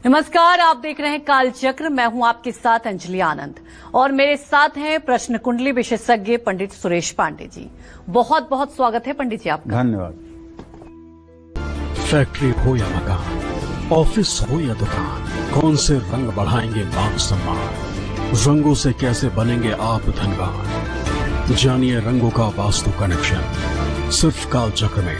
नमस्कार, आप देख रहे हैं कालचक्र। मैं हूं आपके साथ अंजलि आनंद और मेरे साथ हैं प्रश्न कुंडली विशेषज्ञ पंडित सुरेश पांडे जी। बहुत बहुत स्वागत है पंडित जी आपका। धन्यवाद। फैक्ट्री हो या मकान, ऑफिस हो या दुकान, कौन से रंग बढ़ाएंगे मान सम्मान, रंगों से कैसे बनेंगे आप धनवान। जानिए रंगों का वास्तु कनेक्शन सिर्फ कालचक्र में।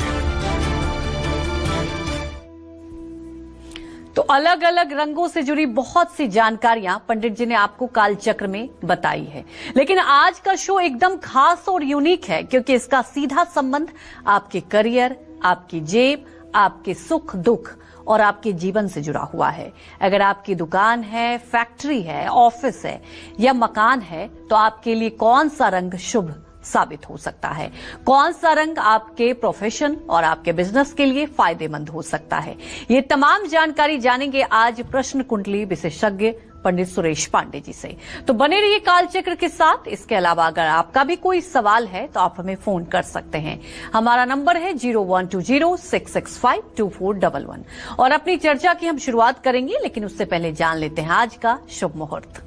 तो अलग अलग रंगों से जुड़ी बहुत सी जानकारियां पंडित जी ने आपको कालचक्र में बताई है, लेकिन आज का शो एकदम खास और यूनिक है क्योंकि इसका सीधा संबंध आपके करियर, आपकी जेब, आपके सुख दुख और आपके जीवन से जुड़ा हुआ है। अगर आपकी दुकान है, फैक्ट्री है, ऑफिस है या मकान है तो आपके लिए कौन सा रंग शुभ साबित हो सकता है, कौन सा रंग आपके प्रोफेशन और आपके बिजनेस के लिए फायदेमंद हो सकता है, ये तमाम जानकारी जानेंगे आज प्रश्न कुंडली विशेषज्ञ पंडित सुरेश पांडे जी से। तो बने रहिए कालचक्र के साथ। इसके अलावा अगर आपका भी कोई सवाल है तो आप हमें फोन कर सकते हैं। हमारा नंबर है 0120-665-2411 और अपनी चर्चा की हम शुरुआत करेंगे, लेकिन उससे पहले जान लेते हैं आज का शुभ मुहूर्त।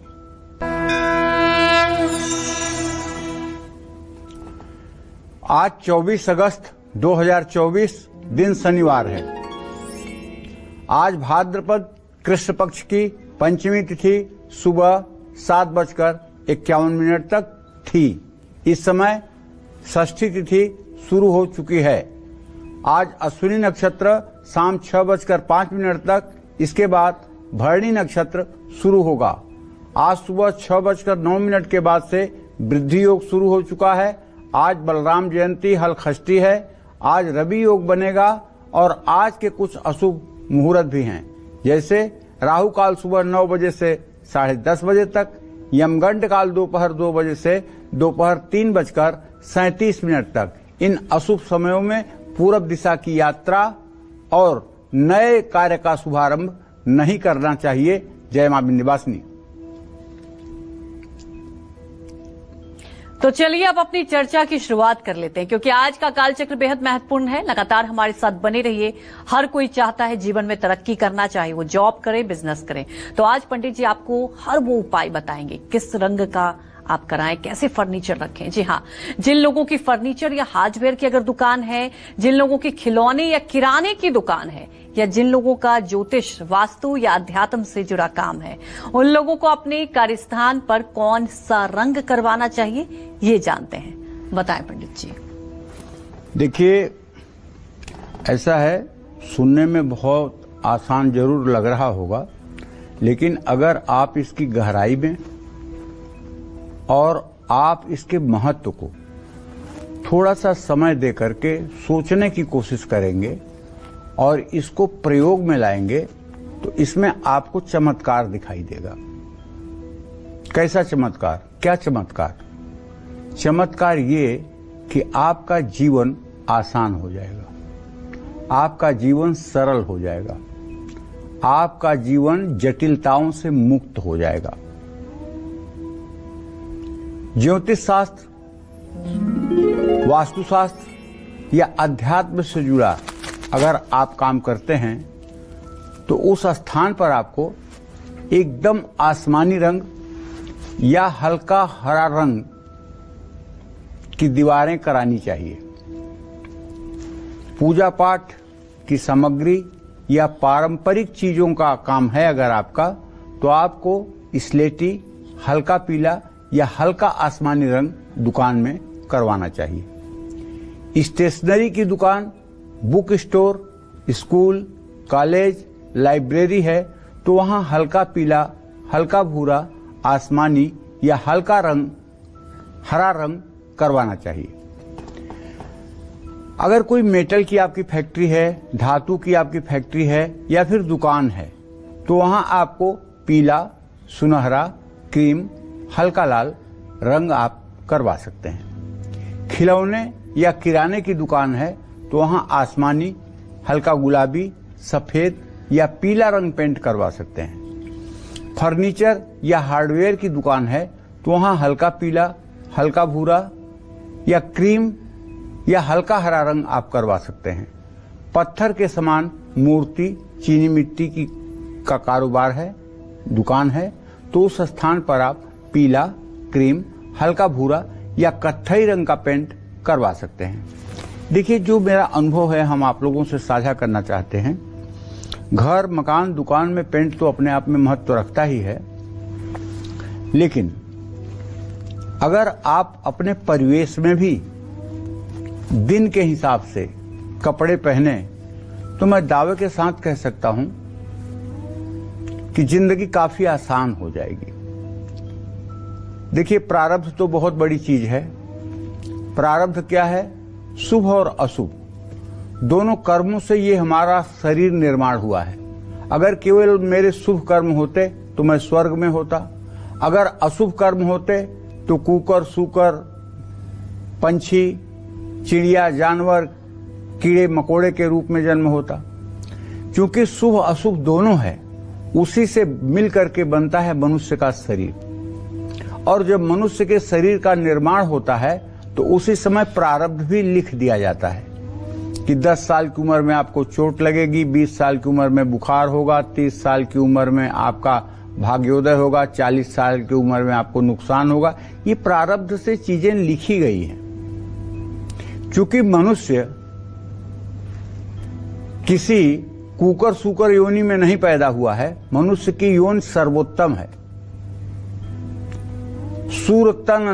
आज 24 अगस्त 2024 दिन शनिवार है। आज भाद्रपद कृष्ण पक्ष की पंचमी तिथि सुबह 7:51 तक थी। इस समय षष्ठी तिथि शुरू हो चुकी है। आज अश्विनी नक्षत्र शाम 6:05 तक, इसके बाद भरणी नक्षत्र शुरू होगा। आज सुबह 6:09 के बाद से वृद्धि योग शुरू हो चुका है। आज बलराम जयंती हल खष्टी है। आज रवि योग बनेगा और आज के कुछ अशुभ मुहूर्त भी हैं, जैसे राहु काल सुबह 9 बजे से 10:30 बजे तक, यमगंड काल दोपहर 2 बजे से दोपहर 3:37 तक। इन अशुभ समयों में पूरब दिशा की यात्रा और नए कार्य का शुभारंभ नहीं करना चाहिए। जय मां विंध्यवासिनी। तो चलिए अब अपनी चर्चा की शुरुआत कर लेते हैं, क्योंकि आज का कालचक्र बेहद महत्वपूर्ण है। लगातार हमारे साथ बने रहिए। हर कोई चाहता है जीवन में तरक्की करना, चाहे वो जॉब करे, बिजनेस करे। तो आज पंडित जी आपको हर वो उपाय बताएंगे किस रंग का आप कराएं, कैसे फर्नीचर रखें। जी हाँ, जिन लोगों की फर्नीचर या हार्डवेयर की अगर दुकान है, जिन लोगों की खिलौने या किराने की दुकान है, या जिन लोगों का ज्योतिष, वास्तु या अध्यात्म से जुड़ा काम है, उन लोगों को अपने कार्यस्थान पर कौन सा रंग करवाना चाहिए ये जानते हैं। बताएं पंडित जी। देखिए, ऐसा है, सुनने में बहुत आसान जरूर लग रहा होगा, लेकिन अगर आप इसकी गहराई में और आप इसके महत्व को थोड़ा सा समय दे करके सोचने की कोशिश करेंगे और इसको प्रयोग में लाएंगे तो इसमें आपको चमत्कार दिखाई देगा। कैसा चमत्कार? क्या चमत्कार? चमत्कार ये कि आपका जीवन आसान हो जाएगा, आपका जीवन सरल हो जाएगा, आपका जीवन जटिलताओं से मुक्त हो जाएगा। ज्योतिष शास्त्र, वास्तुशास्त्र या अध्यात्म से जुड़ा अगर आप काम करते हैं तो उस स्थान पर आपको एकदम आसमानी रंग या हल्का हरा रंग की दीवारें करानी चाहिए। पूजा पाठ की सामग्री या पारंपरिक चीजों का काम है अगर आपका, तो आपको स्लेटी, हल्का पीला या हल्का आसमानी रंग दुकान में करवाना चाहिए। स्टेशनरी की दुकान, book store, school, college, library है तो वहां हल्का पीला, हल्का भूरा, आसमानी या हल्का रंग, हरा रंग करवाना चाहिए। अगर कोई मेटल की आपकी फैक्ट्री है, धातु की आपकी फैक्ट्री है या फिर दुकान है तो वहां आपको पीला, सुनहरा, क्रीम, हल्का लाल रंग आप करवा सकते हैं। खिलौने या किराने की दुकान है तो वहां आसमानी, हल्का गुलाबी, सफेद या पीला रंग पेंट करवा सकते हैं। फर्नीचर या हार्डवेयर की दुकान है तो वहां हल्का पीला, हल्का भूरा या क्रीम या हल्का हरा रंग आप करवा सकते हैं। पत्थर के समान मूर्ति, चीनी मिट्टी की का कारोबार है, दुकान है, तो उस स्थान पर आप पीला, क्रीम, हल्का भूरा या कत्थई रंग का पेंट करवा सकते हैं। देखिए, जो मेरा अनुभव है हम आप लोगों से साझा करना चाहते हैं। घर, मकान, दुकान में पेंट तो अपने आप में महत्व रखता ही है, लेकिन अगर आप अपने परिवेश में भी दिन के हिसाब से कपड़े पहने तो मैं दावे के साथ कह सकता हूं कि जिंदगी काफी आसान हो जाएगी। देखिए, प्रारब्ध तो बहुत बड़ी चीज है। प्रारब्ध क्या है? शुभ और अशुभ दोनों कर्मों से ये हमारा शरीर निर्माण हुआ है। अगर केवल मेरे शुभ कर्म होते तो मैं स्वर्ग में होता, अगर अशुभ कर्म होते तो कुकर, सूकर, पंछी, चिड़िया, जानवर, कीड़े मकोड़े के रूप में जन्म होता। क्योंकि शुभ अशुभ दोनों है, उसी से मिल करके बनता है मनुष्य का शरीर। और जब मनुष्य के शरीर का निर्माण होता है तो उसी समय प्रारब्ध भी लिख दिया जाता है कि 10 साल की उम्र में आपको चोट लगेगी, 20 साल की उम्र में बुखार होगा, 30 साल की उम्र में आपका भाग्योदय होगा, 40 साल की उम्र में आपको नुकसान होगा। ये प्रारब्ध से चीजें लिखी गई हैं। क्योंकि मनुष्य किसी कुकर सूकर योनि में नहीं पैदा हुआ है, मनुष्य की योनि सर्वोत्तम है। सूर तन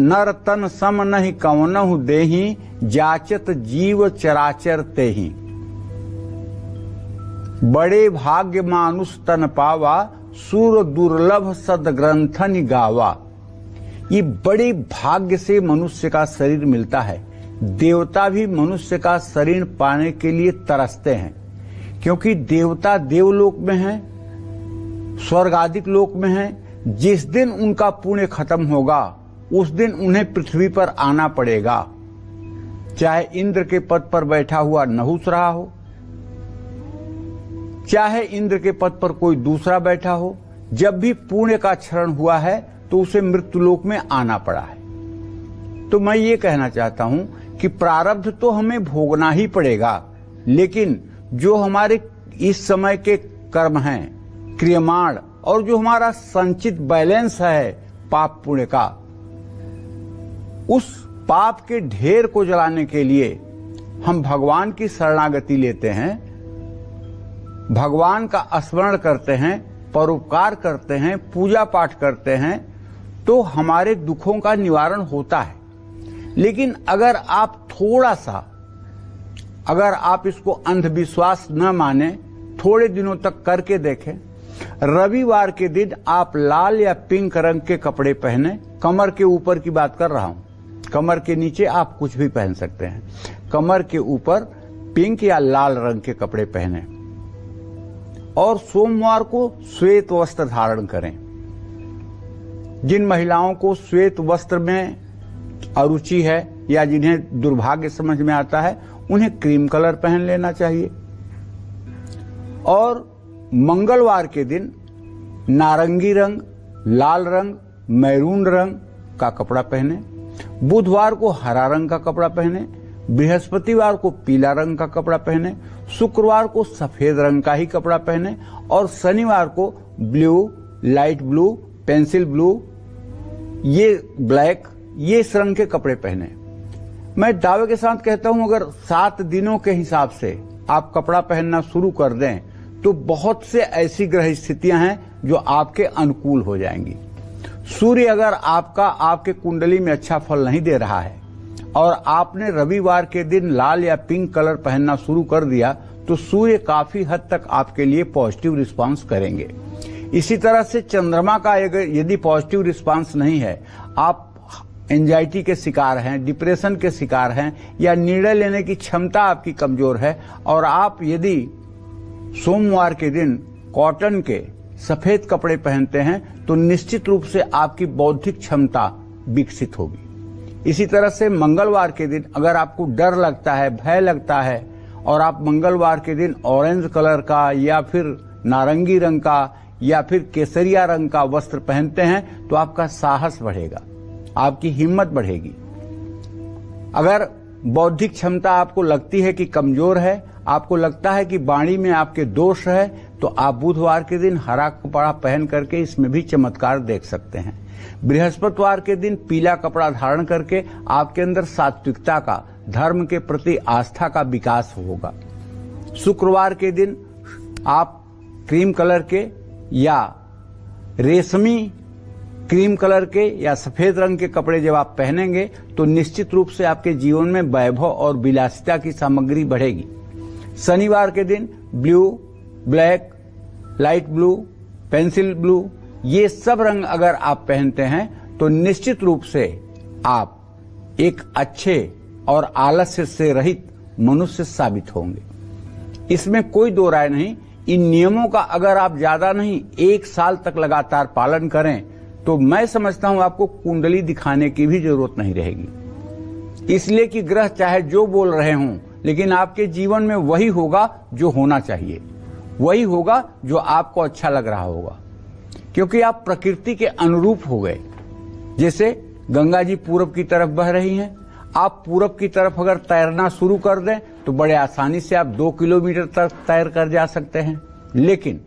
नर तन सम नहीं कवनहु देहि, जाचत जीव चराचर तेहि। बड़े भाग्य मानुष तन पावा, सूर दुर्लभ सद ग्रंथन गावा। ये बड़े भाग्य से मनुष्य का शरीर मिलता है। देवता भी मनुष्य का शरीर पाने के लिए तरसते हैं, क्योंकि देवता देवलोक में हैं, स्वर्ग आदि लोक में हैं। जिस दिन उनका पुण्य खत्म होगा उस दिन उन्हें पृथ्वी पर आना पड़ेगा, चाहे इंद्र के पद पर बैठा हुआ नहुस रहा हो, चाहे इंद्र के पद पर कोई दूसरा बैठा हो। जब भी पुण्य का क्षरण हुआ है तो उसे मृत्युलोक में आना पड़ा है। तो मैं ये कहना चाहता हूं कि प्रारब्ध तो हमें भोगना ही पड़ेगा, लेकिन जो हमारे इस समय के कर्म हैं, क्रियमाण, और जो हमारा संचित बैलेंस है पाप पुण्य का, उस पाप के ढेर को जलाने के लिए हम भगवान की शरणागति लेते हैं, भगवान का स्मरण करते हैं, परोपकार करते हैं, पूजा पाठ करते हैं, तो हमारे दुखों का निवारण होता है। लेकिन अगर आप थोड़ा सा, अगर आप इसको अंधविश्वास न माने, थोड़े दिनों तक करके देखें। रविवार के दिन आप लाल या पिंक रंग के कपड़े पहने, कमर के ऊपर की बात कर रहा हूं, कमर के नीचे आप कुछ भी पहन सकते हैं। कमर के ऊपर पिंक या लाल रंग के कपड़े पहने और सोमवार को श्वेत वस्त्र धारण करें। जिन महिलाओं को श्वेत वस्त्र में अरुचि है या जिन्हें दुर्भाग्य समझ में आता है, उन्हें क्रीम कलर पहन लेना चाहिए। और मंगलवार के दिन नारंगी रंग, लाल रंग, मैरून रंग का कपड़ा पहने। बुधवार को हरा रंग का कपड़ा पहने, बृहस्पतिवार को पीला रंग का कपड़ा पहने, शुक्रवार को सफेद रंग का ही कपड़ा पहने और शनिवार को blue, light blue, pencil blue, ये ब्लैक, ये इस रंग के कपड़े पहने। मैं दावे के साथ कहता हूं, अगर 7 दिनों के हिसाब से आप कपड़ा पहनना शुरू कर दें तो बहुत से ऐसी ग्रह स्थितियां हैं जो आपके अनुकूल हो जाएंगी। सूर्य अगर आपके कुंडली में अच्छा फल नहीं दे रहा है और आपने रविवार के दिन लाल या पिंक कलर पहनना शुरू कर दिया तो सूर्य काफी हद तक आपके लिए पॉजिटिव रिस्पांस करेंगे। इसी तरह से चंद्रमा का यदि पॉजिटिव रिस्पांस नहीं है, आप एंजाइटी के शिकार हैं, डिप्रेशन के शिकार हैं, या निर्णय लेने की क्षमता आपकी कमजोर है और आप यदि सोमवार के दिन कॉटन के सफेद कपड़े पहनते हैं तो निश्चित रूप से आपकी बौद्धिक क्षमता विकसित होगी। इसी तरह से मंगलवार के दिन अगर आपको डर लगता है, भय लगता है और आप मंगलवार के दिन ऑरेंज कलर का या फिर नारंगी रंग का या फिर केसरिया रंग का वस्त्र पहनते हैं तो आपका साहस बढ़ेगा, आपकी हिम्मत बढ़ेगी। अगर बौद्धिक क्षमता आपको लगती है कि कमजोर है, आपको लगता है कि वाणी में आपके दोष है, तो आप बुधवार के दिन हरा कपड़ा पहन करके इसमें भी चमत्कार देख सकते हैं। बृहस्पतिवार के दिन पीला कपड़ा धारण करके आपके अंदर सात्विकता का, धर्म के प्रति आस्था का विकास होगा। शुक्रवार के दिन आप क्रीम कलर के या रेशमी क्रीम कलर के या सफेद रंग के कपड़े जब आप पहनेंगे तो निश्चित रूप से आपके जीवन में वैभव और विलासिता की सामग्री बढ़ेगी। शनिवार के दिन blue, black, light blue, pencil blue, ये सब रंग अगर आप पहनते हैं तो निश्चित रूप से आप एक अच्छे और आलस्य से रहित मनुष्य साबित होंगे। इसमें कोई दो राय नहीं। इन नियमों का अगर आप ज्यादा नहीं 1 साल तक लगातार पालन करें तो मैं समझता हूं आपको कुंडली दिखाने की भी जरूरत नहीं रहेगी। इसलिए कि ग्रह चाहे जो बोल रहे हों, लेकिन आपके जीवन में वही होगा जो होना चाहिए, वही होगा जो आपको अच्छा लग रहा होगा, क्योंकि आप प्रकृति के अनुरूप हो गए। जैसे गंगा जी पूरब की तरफ बह रही हैं, आप पूरब की तरफ अगर तैरना शुरू कर दें तो बड़े आसानी से आप 2 किलोमीटर तक तैर कर जा सकते हैं। लेकिन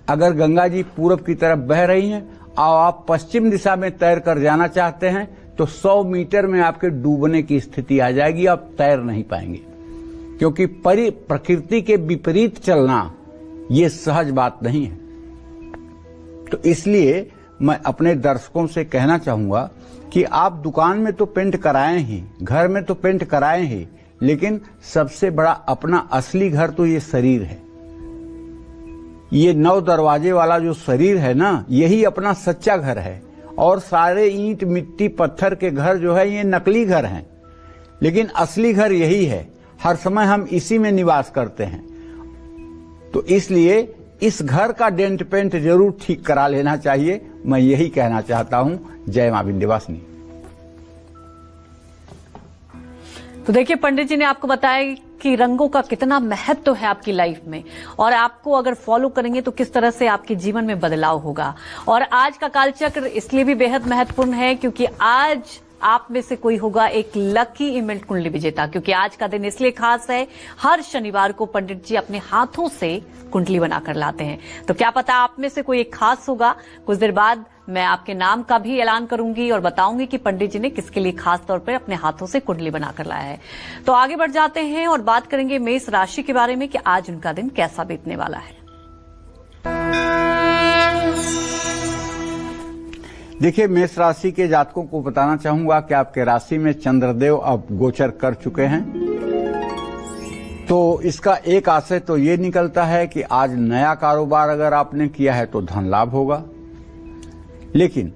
अगर गंगा जी पूरब की तरफ बह रही हैं और आप पश्चिम दिशा में तैर कर जाना चाहते हैं तो 100 मीटर में आपके डूबने की स्थिति आ जाएगी, आप तैर नहीं पाएंगे। क्योंकि प्रकृति के विपरीत चलना ये सहज बात नहीं है। तो इसलिए मैं अपने दर्शकों से कहना चाहूंगा कि आप दुकान में तो पेंट कराएं ही, घर में तो पेंट कराएं ही, लेकिन सबसे बड़ा अपना असली घर तो ये शरीर है। ये 9 दरवाजे वाला जो शरीर है ना, यही अपना सच्चा घर है। और सारे ईंट, मिट्टी, पत्थर के घर जो है ये नकली घर हैं, लेकिन असली घर यही है। हर समय हम इसी में निवास करते हैं। तो इसलिए इस घर का डेंट पेंट जरूर ठीक करा लेना चाहिए। मैं यही कहना चाहता हूं। जय मां विंध्यवासिनी। तो देखिए, पंडित जी ने आपको बताया कि रंगों का कितना महत्व है आपकी लाइफ में, और आपको अगर फॉलो करेंगे तो किस तरह से आपके जीवन में बदलाव होगा। और आज का कालचक्र इसलिए भी बेहद महत्वपूर्ण है क्योंकि आज आप में से कोई होगा एक लकी इवेंट कुंडली विजेता, क्योंकि आज का दिन इसलिए खास है, हर शनिवार को पंडित जी अपने हाथों से कुंडली बनाकर लाते हैं। तो क्या पता आप में से कोई एक खास होगा। कुछ देर बाद मैं आपके नाम का भी ऐलान करूंगी और बताऊंगी कि पंडित जी ने किसके लिए खास तौर पर अपने हाथों से कुंडली बनाकर लाया है। तो आगे बढ़ जाते हैं और बात करेंगे मेष राशि के बारे में कि आज उनका दिन कैसा बीतने वाला है। देखिए, मेष राशि के जातकों को बताना चाहूंगा कि आपके राशि में चंद्रदेव अब गोचर कर चुके हैं। तो इसका एक आशय तो ये निकलता है कि आज नया कारोबार अगर आपने किया है तो धन लाभ होगा। लेकिन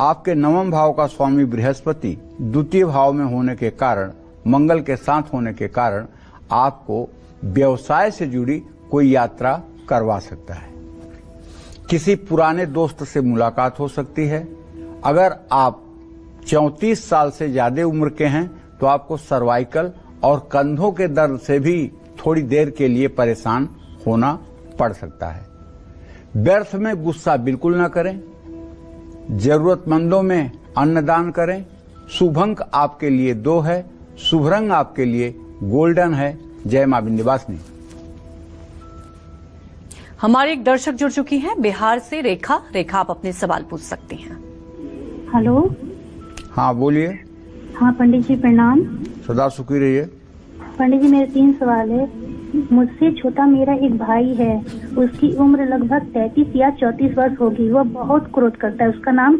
आपके 9वें भाव का स्वामी बृहस्पति द्वितीय भाव में होने के कारण, मंगल के साथ होने के कारण आपको व्यवसाय से जुड़ी कोई यात्रा करवा सकता है। किसी पुराने दोस्त से मुलाकात हो सकती है। अगर आप 34 साल से ज्यादा उम्र के हैं तो आपको सर्वाइकल और कंधों के दर्द से भी थोड़ी देर के लिए परेशान होना पड़ सकता है। व्यर्थ में गुस्सा बिल्कुल न करें। जरूरतमंदों में अन्नदान करें। शुभ अंक आपके लिए 2 है। शुभ रंग आपके लिए गोल्डन है। जय मां विंध्यवासिनी। हमारे एक दर्शक जुड़ चुकी हैं बिहार से, रेखा। रेखा, आप अपने सवाल पूछ सकती हैं। हेलो। हाँ, बोलिए। हाँ पंडित जी, प्रणाम। सदा सुखी रहिए। पंडित जी, मेरे 3 सवाल है। मुझसे छोटा मेरा एक भाई है, उसकी उम्र लगभग 33 या 34 वर्ष होगी। वह बहुत क्रोध करता है। उसका नाम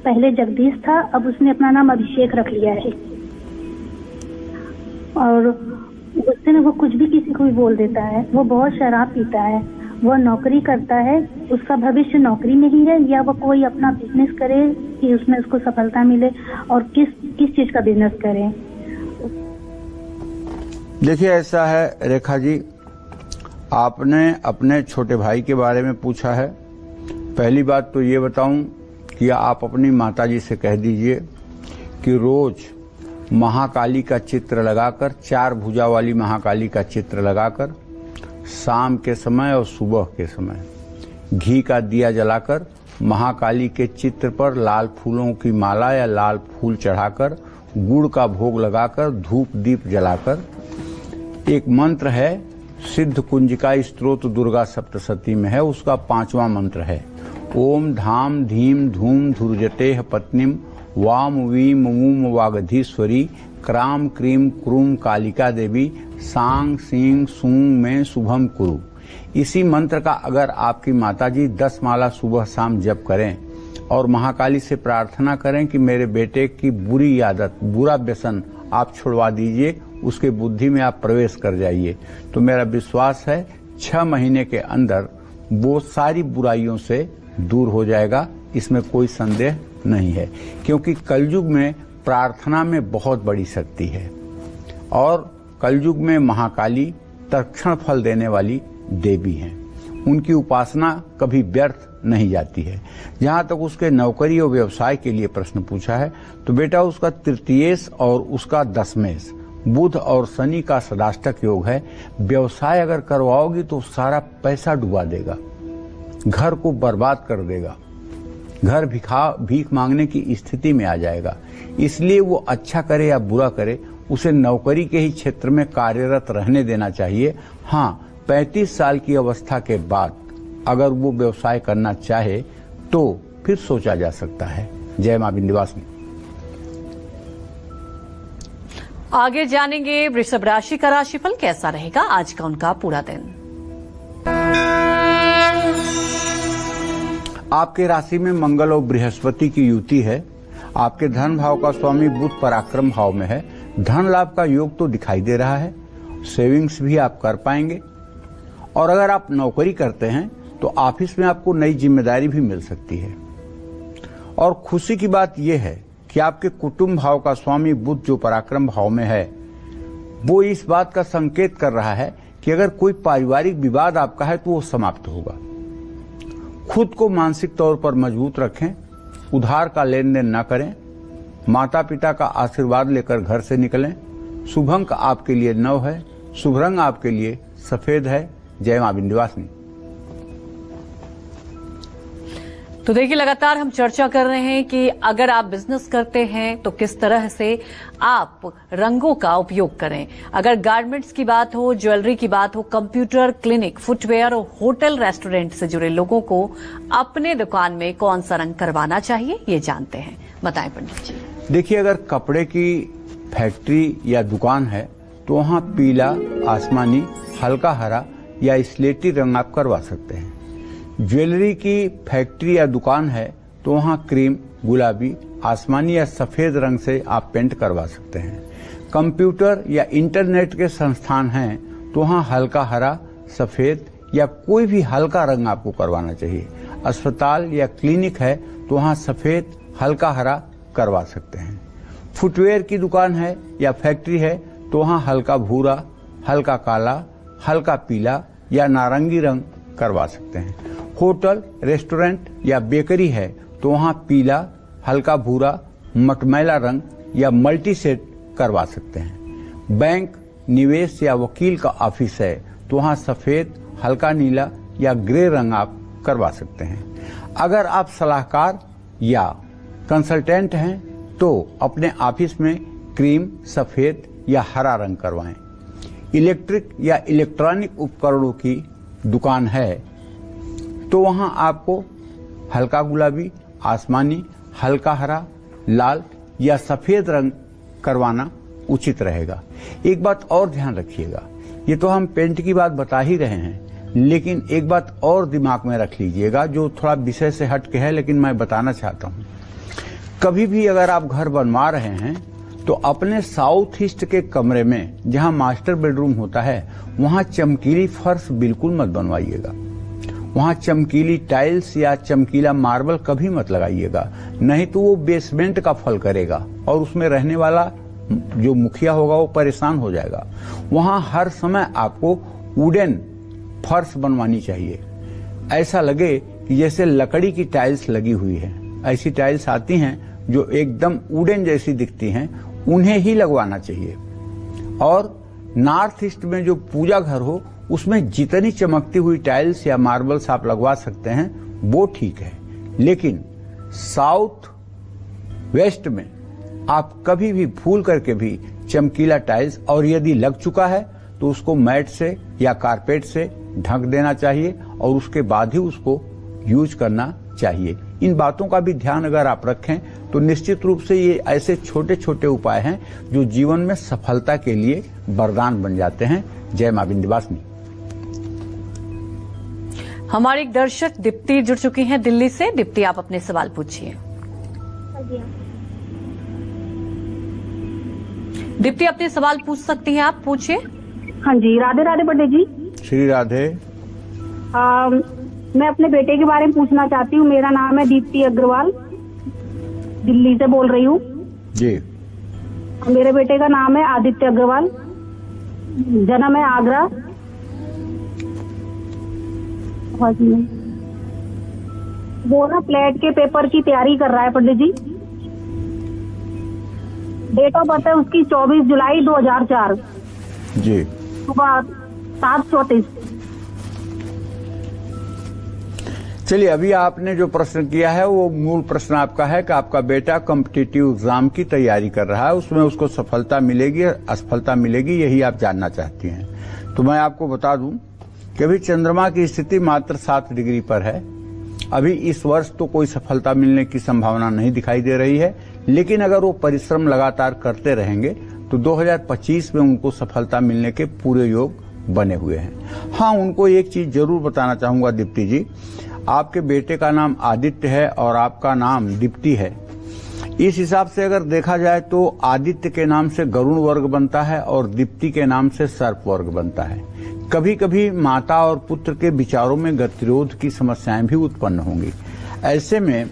पहले जगदीश था, अब उसने अपना नाम अभिषेक रख लिया है। और उससे ना वो कुछ भी किसी को भी बोल देता है। वो बहुत शराब पीता है। वह नौकरी करता है। उसका भविष्य नौकरी में ही है या वह कोई अपना बिजनेस करे कि उसमें उसको सफलता मिले, और किस चीज का बिजनेस करे? देखिए, ऐसा है रेखा जी, आपने अपने छोटे भाई के बारे में पूछा है। पहली बात तो ये बताऊं कि आप अपनी माताजी से कह दीजिए कि रोज महाकाली का चित्र लगाकर, 4 भुजा वाली महाकाली का चित्र लगाकर, शाम के समय और सुबह के समय घी का दिया जलाकर महाकाली के चित्र पर लाल फूलों की माला या लाल फूल चढ़ाकर, गुड़ का भोग लगाकर, धूप दीप जलाकर, एक मंत्र है सिद्ध कुंजिका स्त्रोत दुर्गा सप्तशती में है, उसका 5वां मंत्र है ओम धाम धीम धूम धुर्जतेह पत्नीम वाम वीम ऊम वागधीश्वरी क्राम क्रीम क्रूम कालिका देवी सांग सिंह सूंग में शुभम कुरु। इसी मंत्र का अगर आपकी माताजी 10 माला सुबह शाम जप करें और महाकाली से प्रार्थना करें कि मेरे बेटे की बुरी आदत, बुरा व्यसन आप छुड़वा दीजिए, उसके बुद्धि में आप प्रवेश कर जाइए, तो मेरा विश्वास है 6 महीने के अंदर वो सारी बुराइयों से दूर हो जाएगा। इसमें कोई संदेह नहीं है, क्योंकि कलयुग में प्रार्थना में बहुत बड़ी शक्ति है और कलयुग में महाकाली तत्क्षण फल देने वाली देवी हैं। उनकी उपासना कभी व्यर्थ नहीं जाती है। जहां तक उसके नौकरी और व्यवसाय के लिए प्रश्न पूछा है, तो बेटा उसका तृतीयेश और उसका दशमेश बुध और शनि का सदाष्टक योग है। व्यवसाय अगर करवाओगी तो सारा पैसा डुबा देगा, घर को बर्बाद कर देगा, घर भीख मांगने की स्थिति में आ जाएगा। इसलिए वो अच्छा करे या बुरा करे, उसे नौकरी के ही क्षेत्र में कार्यरत रहने देना चाहिए। हाँ, 35 साल की अवस्था के बाद अगर वो व्यवसाय करना चाहे तो फिर सोचा जा सकता है। जय मां विंध्यवासिनी। आगे जानेंगे वृषभ राशि का राशिफल कैसा रहेगा आज का उनका पूरा दिन। आपके राशि में मंगल और बृहस्पति की युति है। आपके धन भाव का स्वामी बुध पराक्रम भाव में है। धन लाभ का योग तो दिखाई दे रहा है, सेविंग्स भी आप कर पाएंगे। और अगर आप नौकरी करते हैं तो ऑफिस में आपको नई जिम्मेदारी भी मिल सकती है। और खुशी की बात यह है कि आपके कुटुंब भाव का स्वामी बुध जो पराक्रम भाव में है, वो इस बात का संकेत कर रहा है कि अगर कोई पारिवारिक विवाद आपका है तो वो समाप्त होगा। खुद को मानसिक तौर पर मजबूत रखें, उधार का लेन देन न करें, माता पिता का आशीर्वाद लेकर घर से निकलें। शुभ अंक आपके लिए 9 है, शुभ रंग आपके लिए सफेद है। जय मां विंध्यवासिनी। तो देखिए, लगातार हम चर्चा कर रहे हैं कि अगर आप बिजनेस करते हैं तो किस तरह से आप रंगों का उपयोग करें। अगर गारमेंट्स की बात हो, ज्वेलरी की बात हो, कंप्यूटर, क्लिनिक, फुटवेयर और होटल रेस्टोरेंट से जुड़े लोगों को अपने दुकान में कौन सा रंग करवाना चाहिए, ये जानते हैं। बताएं पंडित जी। देखिए, अगर कपड़े की फैक्ट्री या दुकान है तो वहाँ पीला, आसमानी, हल्का हरा या स्लेटी रंग आप करवा सकते हैं। ज्वेलरी की फैक्ट्री या दुकान है तो वहाँ क्रीम, गुलाबी, आसमानी या सफेद रंग से आप पेंट करवा सकते हैं। कंप्यूटर या इंटरनेट के संस्थान हैं तो वहाँ हल्का हरा, सफेद या कोई भी हल्का रंग आपको करवाना चाहिए। अस्पताल या क्लिनिक है तो वहाँ सफेद, हल्का हरा करवा सकते हैं। फुटवेयर की दुकान है या फैक्ट्री है तो वहाँ हल्का भूरा, हल्का काला, हल्का पीला या नारंगी रंग करवा सकते हैं। होटल, रेस्टोरेंट या बेकरी है तो वहाँ पीला, हल्का भूरा, मटमैला रंग या मल्टी सेट करवा सकते हैं। बैंक, निवेश या वकील का ऑफिस है तो वहाँ सफेद, हल्का नीला या ग्रे रंग आप करवा सकते हैं। अगर आप सलाहकार या कंसल्टेंट हैं तो अपने ऑफिस में क्रीम, सफेद या हरा रंग करवाएं। इलेक्ट्रिक या इलेक्ट्रॉनिक उपकरणों की दुकान है तो वहां आपको हल्का गुलाबी, आसमानी, हल्का हरा, लाल या सफेद रंग करवाना उचित रहेगा। एक बात और ध्यान रखिएगा, ये तो हम पेंट की बात बता ही रहे हैं, लेकिन एक बात और दिमाग में रख लीजिएगा जो थोड़ा विषय से हट के है, लेकिन मैं बताना चाहता हूं। कभी भी अगर आप घर बनवा रहे हैं तो अपने साउथ ईस्ट के कमरे में जहां मास्टर बेडरूम होता है वहां चमकीली फर्श बिल्कुल मत बनवाइएगा। वहां चमकीली टाइल्स या चमकीला मार्बल कभी मत लगाइएगा, नहीं तो वो बेसमेंट का फल करेगा और उसमें रहने वाला जो मुखिया होगा वो परेशान हो जाएगा। वहां हर समय आपको वुडन फर्श बनवानी चाहिए, ऐसा लगे कि जैसे लकड़ी की टाइल्स लगी हुई है। ऐसी टाइल्स आती हैं जो एकदम वुडन जैसी दिखती हैं, उन्हें ही लगवाना चाहिए। और नॉर्थ ईस्ट में जो पूजा घर हो उसमें जितनी चमकती हुई टाइल्स या मार्बल्स आप लगवा सकते हैं वो ठीक है, लेकिन साउथ वेस्ट में आप कभी भी भूल करके भी चमकीला टाइल्स, और यदि लग चुका है तो उसको मैट से या कारपेट से ढक देना चाहिए और उसके बाद ही उसको यूज करना चाहिए। इन बातों का भी ध्यान अगर आप रखें तो निश्चित रूप से ये ऐसे छोटे छोटे उपाय हैं जो जीवन में सफलता के लिए वरदान बन जाते हैं। जय मां विंध्यवासिनी। हमारे एक दर्शक दीप्ति जुड़ चुकी हैं दिल्ली से। दीप्ति, आप अपने सवाल पूछिए। दीप्ति, अपने सवाल पूछ सकती हैं, आप पूछिए। हाँ जी, राधे राधे पंडित जी। श्री राधे। मैं अपने बेटे के बारे में पूछना चाहती हूँ। मेरा नाम है दीप्ति अग्रवाल, दिल्ली से बोल रही हूँ जी। मेरे बेटे का नाम है आदित्य अग्रवाल, जन्म है आगरा। वो ना फ्लैट के पेपर की तैयारी कर रहा है पंडित जी। डेट ऑफ बर्थ है उसकी 24 जुलाई 2004 जी, सुबह 7:34। चलिए, अभी आपने जो प्रश्न किया है वो मूल प्रश्न आपका है कि आपका बेटा कॉम्पिटिटिव एग्जाम की तैयारी कर रहा है, उसमें उसको सफलता मिलेगी असफलता मिलेगी, यही आप जानना चाहती हैं। तो मैं आपको बता दूं कि अभी चंद्रमा की स्थिति मात्र 7 डिग्री पर है। अभी इस वर्ष तो कोई सफलता मिलने की संभावना नहीं दिखाई दे रही है, लेकिन अगर वो परिश्रम लगातार करते रहेंगे तो 2025 में उनको सफलता मिलने के पूरे योग बने हुए हैं। हाँ, उनको एक चीज जरूर बताना चाहूंगा दीप्ति जी, आपके बेटे का नाम आदित्य है और आपका नाम दीप्ति है। इस हिसाब से अगर देखा जाए तो आदित्य के नाम से गरुण वर्ग बनता है और दीप्ति के नाम से सर्प वर्ग बनता है। कभी कभी माता और पुत्र के विचारों में गतिरोध की समस्याएं भी उत्पन्न होंगी। ऐसे में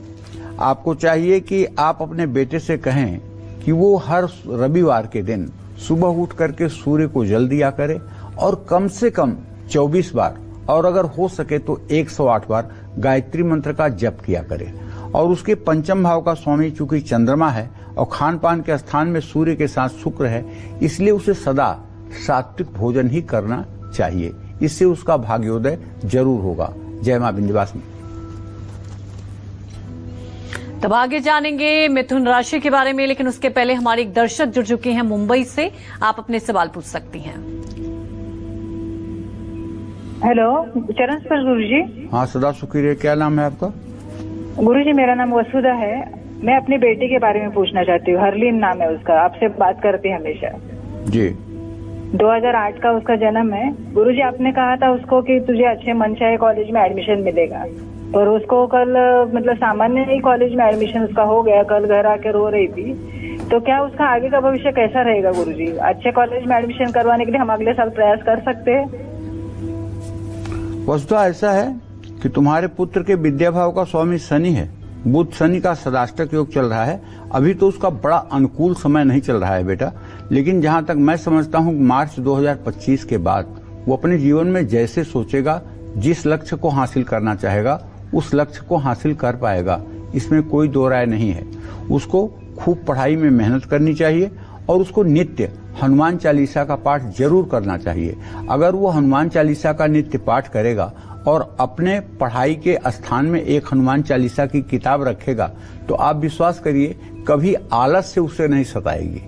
आपको चाहिए कि आप अपने बेटे से कहें कि वो हर रविवार के दिन सुबह उठ करके सूर्य को जल दिया करे और कम से कम 24 बार और अगर हो सके तो 108 बार गायत्री मंत्र का जप किया करे। और उसके पंचम भाव का स्वामी चूंकि चंद्रमा है और खान पान के स्थान में सूर्य के साथ शुक्र है, इसलिए उसे सदा सात्विक भोजन ही करना चाहिए। इससे उसका भाग्योदय जरूर होगा। जय मां विंध्यवासिनी। तब आगे जानेंगे मिथुन राशि के बारे में, लेकिन उसके पहले हमारे एक दर्शक जुड़ चुके हैं मुंबई से। आप अपने सवाल पूछ सकती हैं। हेलो, चरण स्पर्श गुरुजी। हाँ, सदा सुखी रहे। क्या नाम है आपका? गुरुजी, मेरा नाम वसुधा है। मैं अपने बेटे के बारे में पूछना चाहती हूँ। हरलीन नाम है उसका, आपसे बात करते हैं हमेशा जी। 2008 का उसका जन्म है। गुरुजी, आपने कहा था उसको कि तुझे अच्छे मनचाहे कॉलेज में एडमिशन मिलेगा, और उसको कल मतलब सामान्य ही कॉलेज में एडमिशन उसका हो गया। कल घर आके रो रही थी। तो क्या उसका आगे का भविष्य कैसा रहेगा गुरुजी? अच्छे कॉलेज में एडमिशन करवाने के लिए हम अगले साल प्रयास कर सकते हैं? वस्तुतः ऐसा है कि तुम्हारे पुत्र के विद्या भाव का स्वामी शनि है। बुध शनि का सदाष्टक योग चल रहा है। अभी तो उसका बड़ा अनुकूल समय नहीं चल रहा है बेटा, लेकिन जहां तक मैं समझता हूं मार्च 2025 के बाद वो अपने जीवन में जैसे सोचेगा, जिस लक्ष्य को हासिल करना चाहेगा उस लक्ष्य को हासिल कर पाएगा। इसमें कोई दो राय नहीं है। उसको खूब पढ़ाई में मेहनत करनी चाहिए और उसको नित्य हनुमान चालीसा का पाठ जरूर करना चाहिए। अगर वो हनुमान चालीसा का नित्य पाठ करेगा और अपने पढ़ाई के स्थान में एक हनुमान चालीसा की किताब रखेगा तो आप विश्वास करिए कभी आलस्य उसे नहीं सताएगी।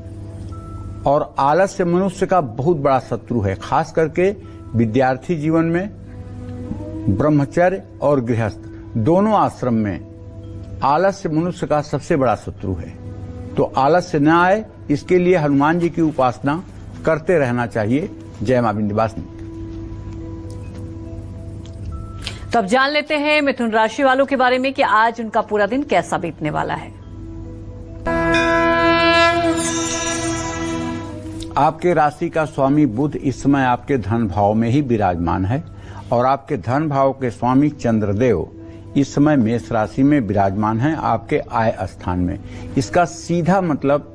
और आलस्य मनुष्य का बहुत बड़ा शत्रु है, खास करके विद्यार्थी जीवन में। ब्रह्मचर्य और गृहस्थ दोनों आश्रम में आलस्य मनुष्य का सबसे बड़ा शत्रु है। तो आलस्य न आए इसके लिए हनुमान जी की उपासना करते रहना चाहिए। जय मां विंध्यवासिनी। तो अब जान लेते हैं मिथुन राशि वालों के बारे में कि आज उनका पूरा दिन कैसा बीतने वाला है। आपके राशि का स्वामी बुध इस समय आपके धन भाव में ही विराजमान है और आपके धन भाव के स्वामी चंद्रदेव इस समय मेष राशि में विराजमान है आपके आय स्थान में। इसका सीधा मतलब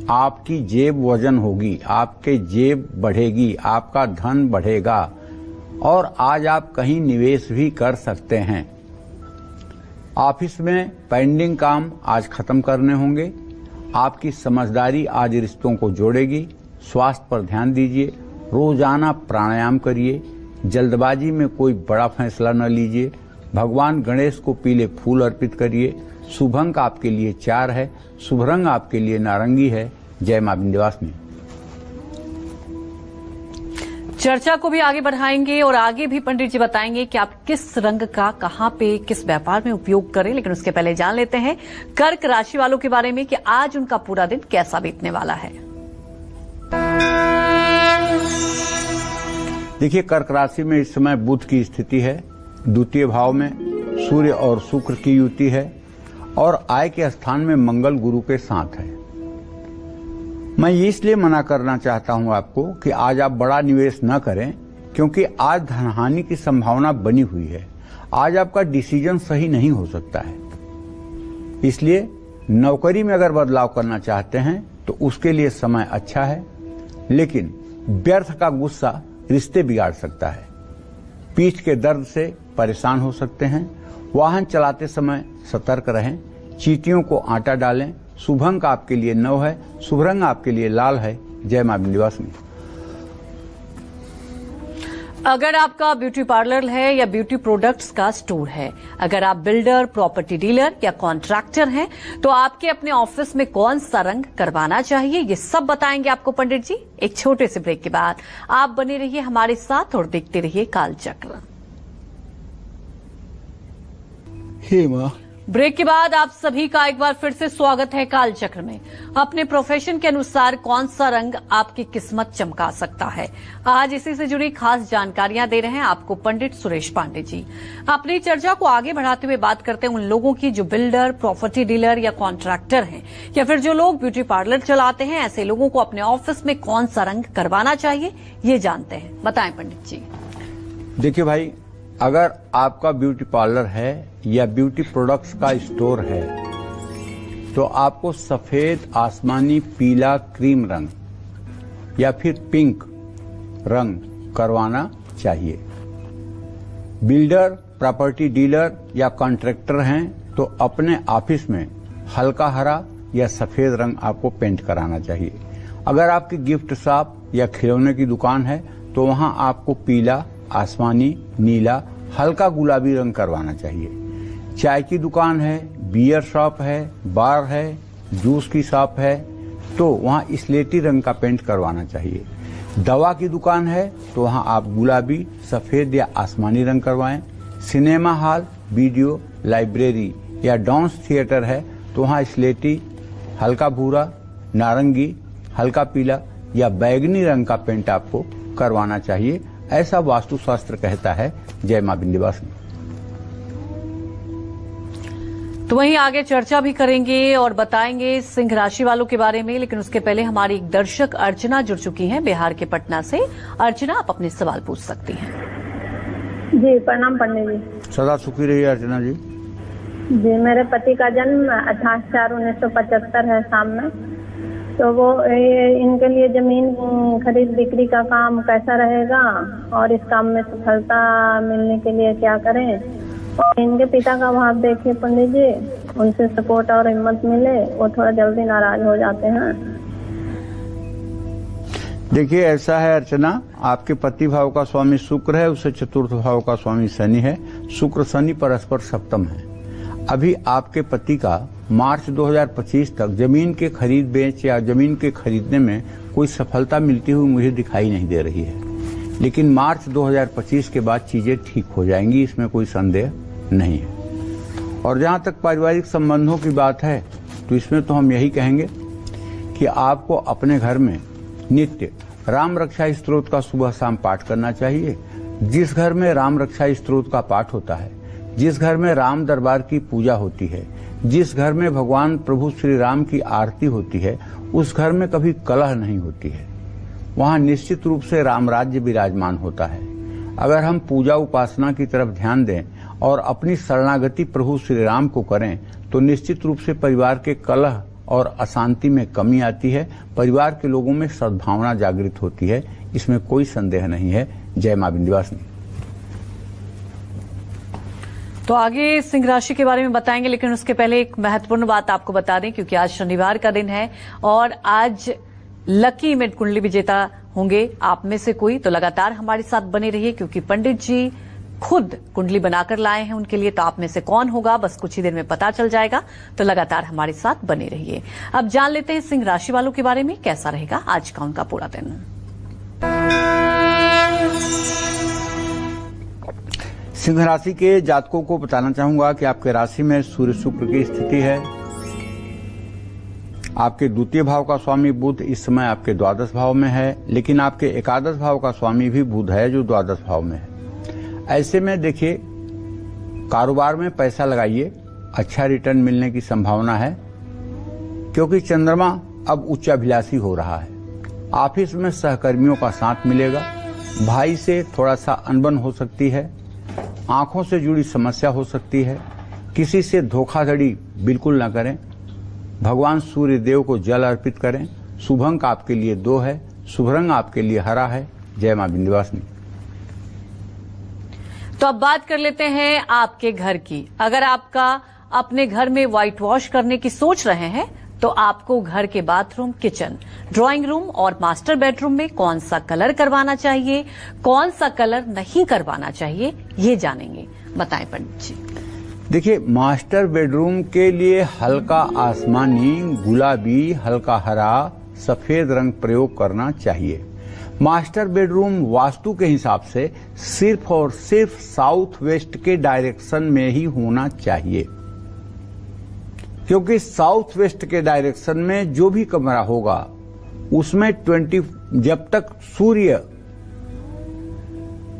आपकी जेब वजन होगी, आपके जेब बढ़ेगी, आपका धन बढ़ेगा और आज आप कहीं निवेश भी कर सकते हैं। ऑफिस में पेंडिंग काम आज खत्म करने होंगे। आपकी समझदारी आज रिश्तों को जोड़ेगी। स्वास्थ्य पर ध्यान दीजिए। रोजाना प्राणायाम करिए। जल्दबाजी में कोई बड़ा फैसला न लीजिए। भगवान गणेश को पीले फूल अर्पित करिए। शुभ अंक आपके लिए 4 है। शुभ रंग आपके लिए नारंगी है। जय मां विंध्यवासिनी। चर्चा को भी आगे बढ़ाएंगे और आगे भी पंडित जी बताएंगे कि आप किस रंग का कहां पे किस व्यापार में उपयोग करें। लेकिन उसके पहले जान लेते हैं कर्क राशि वालों के बारे में कि आज उनका पूरा दिन कैसा बीतने वाला है। देखिए, कर्क राशि में इस समय बुध की स्थिति है, द्वितीय भाव में सूर्य और शुक्र की युति है और आय के स्थान में मंगल गुरु के साथ है। मैं इसलिए मना करना चाहता हूं आपको कि आज आप बड़ा निवेश न करें, क्योंकि आज धनहानि की संभावना बनी हुई है। आज आपका डिसीजन सही नहीं हो सकता है। इसलिए नौकरी में अगर बदलाव करना चाहते हैं तो उसके लिए समय अच्छा है, लेकिन व्यर्थ का गुस्सा रिश्ते बिगाड़ सकता है। पीठ के दर्द से परेशान हो सकते हैं। वाहन चलाते समय सतर्क रहें। चींटियों को आटा डालें। शुभ अंक आपके लिए 9 है। शुभ रंग आपके लिए लाल है। जय मां विंध्यवासिनी। अगर आपका ब्यूटी पार्लर है या ब्यूटी प्रोडक्ट्स का स्टोर है, अगर आप बिल्डर, प्रॉपर्टी डीलर या कॉन्ट्रैक्टर हैं, तो आपके अपने ऑफिस में कौन सा रंग करवाना चाहिए, ये सब बताएंगे आपको पंडित जी। एक छोटे से ब्रेक के बाद आप बने रहिए हमारे साथ और देखते रहिए कालचक्र। हे मां, ब्रेक के बाद आप सभी का एक बार फिर से स्वागत है कालचक्र में। अपने प्रोफेशन के अनुसार कौन सा रंग आपकी किस्मत चमका सकता है, आज इसी से जुड़ी खास जानकारियां दे रहे हैं आपको पंडित सुरेश पांडे जी। अपनी चर्चा को आगे बढ़ाते हुए बात करते हैं उन लोगों की जो बिल्डर, प्रॉपर्टी डीलर या कॉन्ट्रैक्टर हैं, या फिर जो लोग ब्यूटी पार्लर चलाते हैं। ऐसे लोगों को अपने ऑफिस में कौन सा रंग करवाना चाहिए, ये जानते हैं। बताएं पंडित जी। देखिए भाई, अगर आपका ब्यूटी पार्लर है या ब्यूटी प्रोडक्ट्स का स्टोर है तो आपको सफेद, आसमानी, पीला, क्रीम रंग या फिर पिंक रंग करवाना चाहिए। बिल्डर, प्रॉपर्टी डीलर या कॉन्ट्रैक्टर हैं तो अपने ऑफिस में हल्का हरा या सफेद रंग आपको पेंट कराना चाहिए। अगर आपकी गिफ्ट शॉप या खिलौने की दुकान है तो वहां आपको पीला, आसमानी, नीला, हल्का गुलाबी रंग करवाना चाहिए। चाय की दुकान है, बियर शॉप है, बार है, जूस की शॉप है तो वहां स्लेटी रंग का पेंट करवाना चाहिए। दवा की दुकान है तो वहां आप गुलाबी, सफेद या आसमानी रंग करवाएं। सिनेमा हॉल, वीडियो, लाइब्रेरी या डांस थिएटर है तो वहां स्लेटी, हल्का भूरा, नारंगी, हल्का पीला या बैगनी रंग का पेंट आपको करवाना चाहिए। ऐसा वास्तुशास्त्र कहता है। जय मां विंध्यवासिनी। तो वहीं आगे चर्चा भी करेंगे और बताएंगे सिंह राशि वालों के बारे में, लेकिन उसके पहले हमारी एक दर्शक अर्चना जुड़ चुकी हैं बिहार के पटना से। अर्चना, आप अपने सवाल पूछ सकती हैं। जी प्रणाम पंडित जी। सदा सुखी रहिए अर्चना जी। जी, मेरे पति का जन्म 28/4/1975 है शाम में। तो वो इनके लिए जमीन खरीद बिक्री का काम कैसा रहेगा और इस काम में सफलता मिलने के लिए क्या करें। और इनके पिता का भाव देखिए पंडित जी, उनसे सपोर्ट और हिम्मत मिले। वो थोड़ा जल्दी नाराज हो जाते हैं। देखिए, ऐसा है अर्चना, आपके पति भाव का स्वामी शुक्र है, उससे चतुर्थ भाव का स्वामी शनि है। शुक्र शनि परस्पर सप्तम है। अभी आपके पति का मार्च 2025 तक जमीन के खरीद बेच या जमीन के खरीदने में कोई सफलता मिलती हुई मुझे दिखाई नहीं दे रही है, लेकिन मार्च 2025 के बाद चीजें ठीक हो जाएंगी, इसमें कोई संदेह नहीं है। और जहां तक पारिवारिक संबंधों की बात है तो इसमें तो हम यही कहेंगे कि आपको अपने घर में नित्य राम रक्षा स्तोत्र का सुबह शाम पाठ करना चाहिए। जिस घर में राम रक्षा स्तोत्र का पाठ होता है, जिस घर में राम दरबार की पूजा होती है, जिस घर में भगवान प्रभु श्री राम की आरती होती है, उस घर में कभी कलह नहीं होती है। वहां निश्चित रूप से राम राज्य विराजमान होता है। अगर हम पूजा उपासना की तरफ ध्यान दें और अपनी शरणागति प्रभु श्री राम को करें तो निश्चित रूप से परिवार के कलह और अशांति में कमी आती है। परिवार के लोगों में सद्भावना जागृत होती है, इसमें कोई संदेह नहीं है। जय मां विंध्यवासिनी। तो आगे सिंह राशि के बारे में बताएंगे, लेकिन उसके पहले एक महत्वपूर्ण बात आपको बता दें, क्योंकि आज शनिवार का दिन है और आज लकी इवेंट कुंडली विजेता होंगे आप में से कोई। तो लगातार हमारे साथ बने रहिए, क्योंकि पंडित जी खुद कुंडली बनाकर लाए हैं उनके लिए। तो आप में से कौन होगा बस कुछ ही देर में पता चल जाएगा। तो लगातार हमारे साथ बने रहिए। अब जान लेते हैं सिंह राशि वालों के बारे में, कैसा रहेगा आज का उनका पूरा दिन। सिंह राशि के जातकों को बताना चाहूंगा कि आपके राशि में सूर्य शुक्र की स्थिति है। आपके द्वितीय भाव का स्वामी बुध इस समय आपके द्वादश भाव में है, लेकिन आपके एकादश भाव का स्वामी भी बुध है जो द्वादश भाव में है। ऐसे में देखिए, कारोबार में पैसा लगाइए, अच्छा रिटर्न मिलने की संभावना है, क्योंकि चंद्रमा अब उच्चाभिलाषी हो रहा है। ऑफिस में सहकर्मियों का साथ मिलेगा, भाई से थोड़ा सा अनबन हो सकती है, आंखों से जुड़ी समस्या हो सकती है, किसी से धोखाधड़ी बिल्कुल न करें, भगवान सूर्य देव को जल अर्पित करें। शुभ अंक आपके लिए 2 है, शुभ रंग आपके लिए हरा है। जय मां विंध्यवासिनी। तो अब बात कर लेते हैं आपके घर की। अगर आपका अपने घर में व्हाइट वॉश करने की सोच रहे हैं तो आपको घर के बाथरूम, किचन, ड्राइंग रूम और मास्टर बेडरूम में कौन सा कलर करवाना चाहिए, कौन सा कलर नहीं करवाना चाहिए, ये जानेंगे। बताएं पंडित जी। देखिए, मास्टर बेडरूम के लिए हल्का आसमानी, गुलाबी, हल्का हरा, सफेद रंग प्रयोग करना चाहिए। मास्टर बेडरूम वास्तु के हिसाब से सिर्फ और सिर्फ साउथ वेस्ट के डायरेक्शन में ही होना चाहिए, क्योंकि साउथ वेस्ट के डायरेक्शन में जो भी कमरा होगा उसमें जब तक सूर्य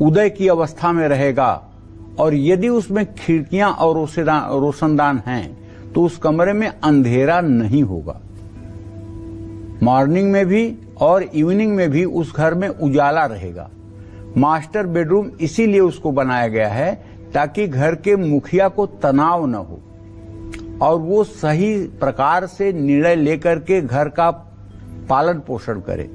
उदय की अवस्था में रहेगा और यदि उसमें खिड़कियां और रोशनदान हैं तो उस कमरे में अंधेरा नहीं होगा। मॉर्निंग में भी और इवनिंग में भी उस घर में उजाला रहेगा। मास्टर बेडरूम इसीलिए उसको बनाया गया है ताकि घर के मुखिया को तनाव न हो और वो सही प्रकार से निर्णय लेकर के घर का पालन पोषण करे।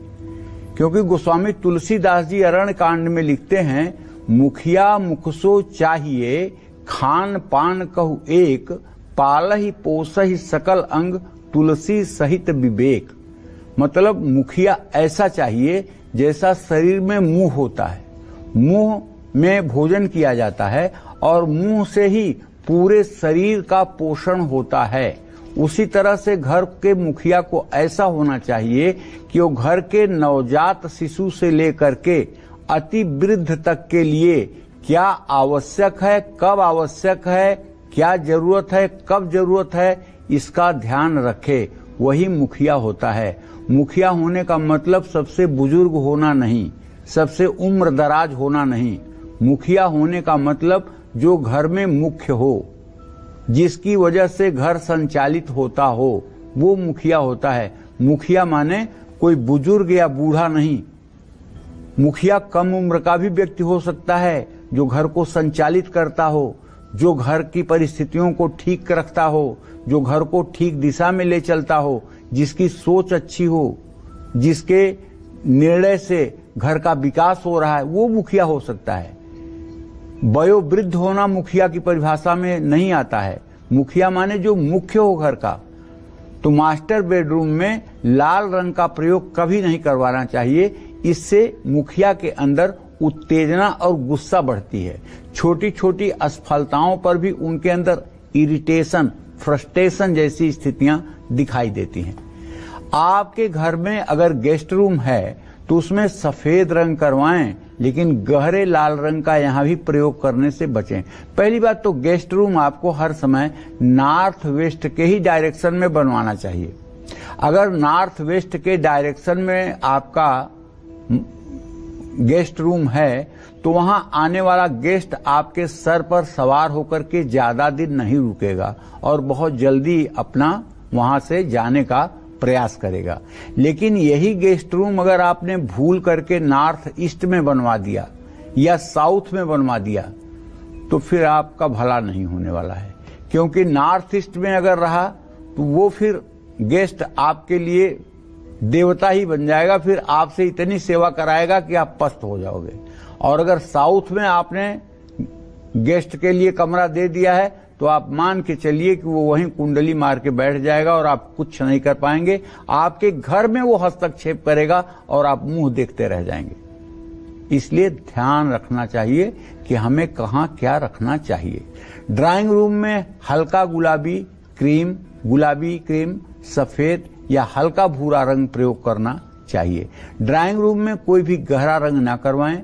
क्योंकि गोस्वामी तुलसीदास जी अरण्य कांड में लिखते हैं, मुखिया मुखसो चाहिए, खान पान कहु एक, पालहि पोसहि सकल अंग, तुलसी सहित विवेक। मतलब मुखिया ऐसा चाहिए जैसा शरीर में मुंह होता है, मुंह में भोजन किया जाता है और मुंह से ही पूरे शरीर का पोषण होता है। उसी तरह से घर के मुखिया को ऐसा होना चाहिए कि वो घर के नवजात शिशु से लेकर के अति वृद्ध तक के लिए क्या आवश्यक है, कब आवश्यक है, क्या जरूरत है, कब जरूरत है, इसका ध्यान रखे, वही मुखिया होता है। मुखिया होने का मतलब सबसे बुजुर्ग होना नहीं, सबसे उम्र दराज होना नहीं। मुखिया होने का मतलब जो घर में मुख्य हो, जिसकी वजह से घर संचालित होता हो, वो मुखिया होता है। मुखिया माने कोई बुजुर्ग या बूढ़ा नहीं। मुखिया कम उम्र का भी व्यक्ति हो सकता है जो घर को संचालित करता हो, जो घर की परिस्थितियों को ठीक रखता हो, जो घर को ठीक दिशा में ले चलता हो, जिसकी सोच अच्छी हो, जिसके निर्णय से घर का विकास हो रहा है, वो मुखिया हो सकता है। वयोवृद्ध होना मुखिया की परिभाषा में नहीं आता है। मुखिया माने जो मुख्य हो घर का। तो मास्टर बेडरूम में लाल रंग का प्रयोग कभी नहीं करवाना चाहिए। इससे मुखिया के अंदर उत्तेजना और गुस्सा बढ़ती है। छोटी छोटी असफलताओं पर भी उनके अंदर इरिटेशन, फ्रस्ट्रेशन जैसी स्थितियां दिखाई देती हैं। आपके घर में अगर गेस्ट रूम है तो उसमें सफेद रंग करवाएं, लेकिन गहरे लाल रंग का यहां भी प्रयोग करने से बचें। पहली बात तो गेस्ट रूम आपको हर समय नॉर्थ वेस्ट के ही डायरेक्शन में बनवाना चाहिए। अगर नॉर्थ वेस्ट के डायरेक्शन में आपका गेस्ट रूम है तो वहां आने वाला गेस्ट आपके सर पर सवार होकर के ज्यादा दिन नहीं रुकेगा और बहुत जल्दी अपना वहां से जाने का प्रयास करेगा। लेकिन यही गेस्ट रूम अगर आपने भूल करके नॉर्थ ईस्ट में बनवा दिया या साउथ में बनवा दिया तो फिर आपका भला नहीं होने वाला है। क्योंकि नॉर्थ ईस्ट में अगर रहा तो वो फिर गेस्ट आपके लिए देवता ही बन जाएगा, फिर आपसे इतनी सेवा कराएगा कि आप पस्त हो जाओगे। और अगर साउथ में आपने गेस्ट के लिए कमरा दे दिया है तो आप मान के चलिए कि वो वहीं कुंडली मार के बैठ जाएगा और आप कुछ नहीं कर पाएंगे। आपके घर में वो हस्तक्षेप करेगा और आप मुंह देखते रह जाएंगे। इसलिए ध्यान रखना चाहिए कि हमें कहाँ क्या रखना चाहिए। ड्राइंग रूम में हल्का गुलाबी क्रीम, सफेद या हल्का भूरा रंग प्रयोग करना चाहिए। ड्राइंग रूम में कोई भी गहरा रंग ना करवाएं।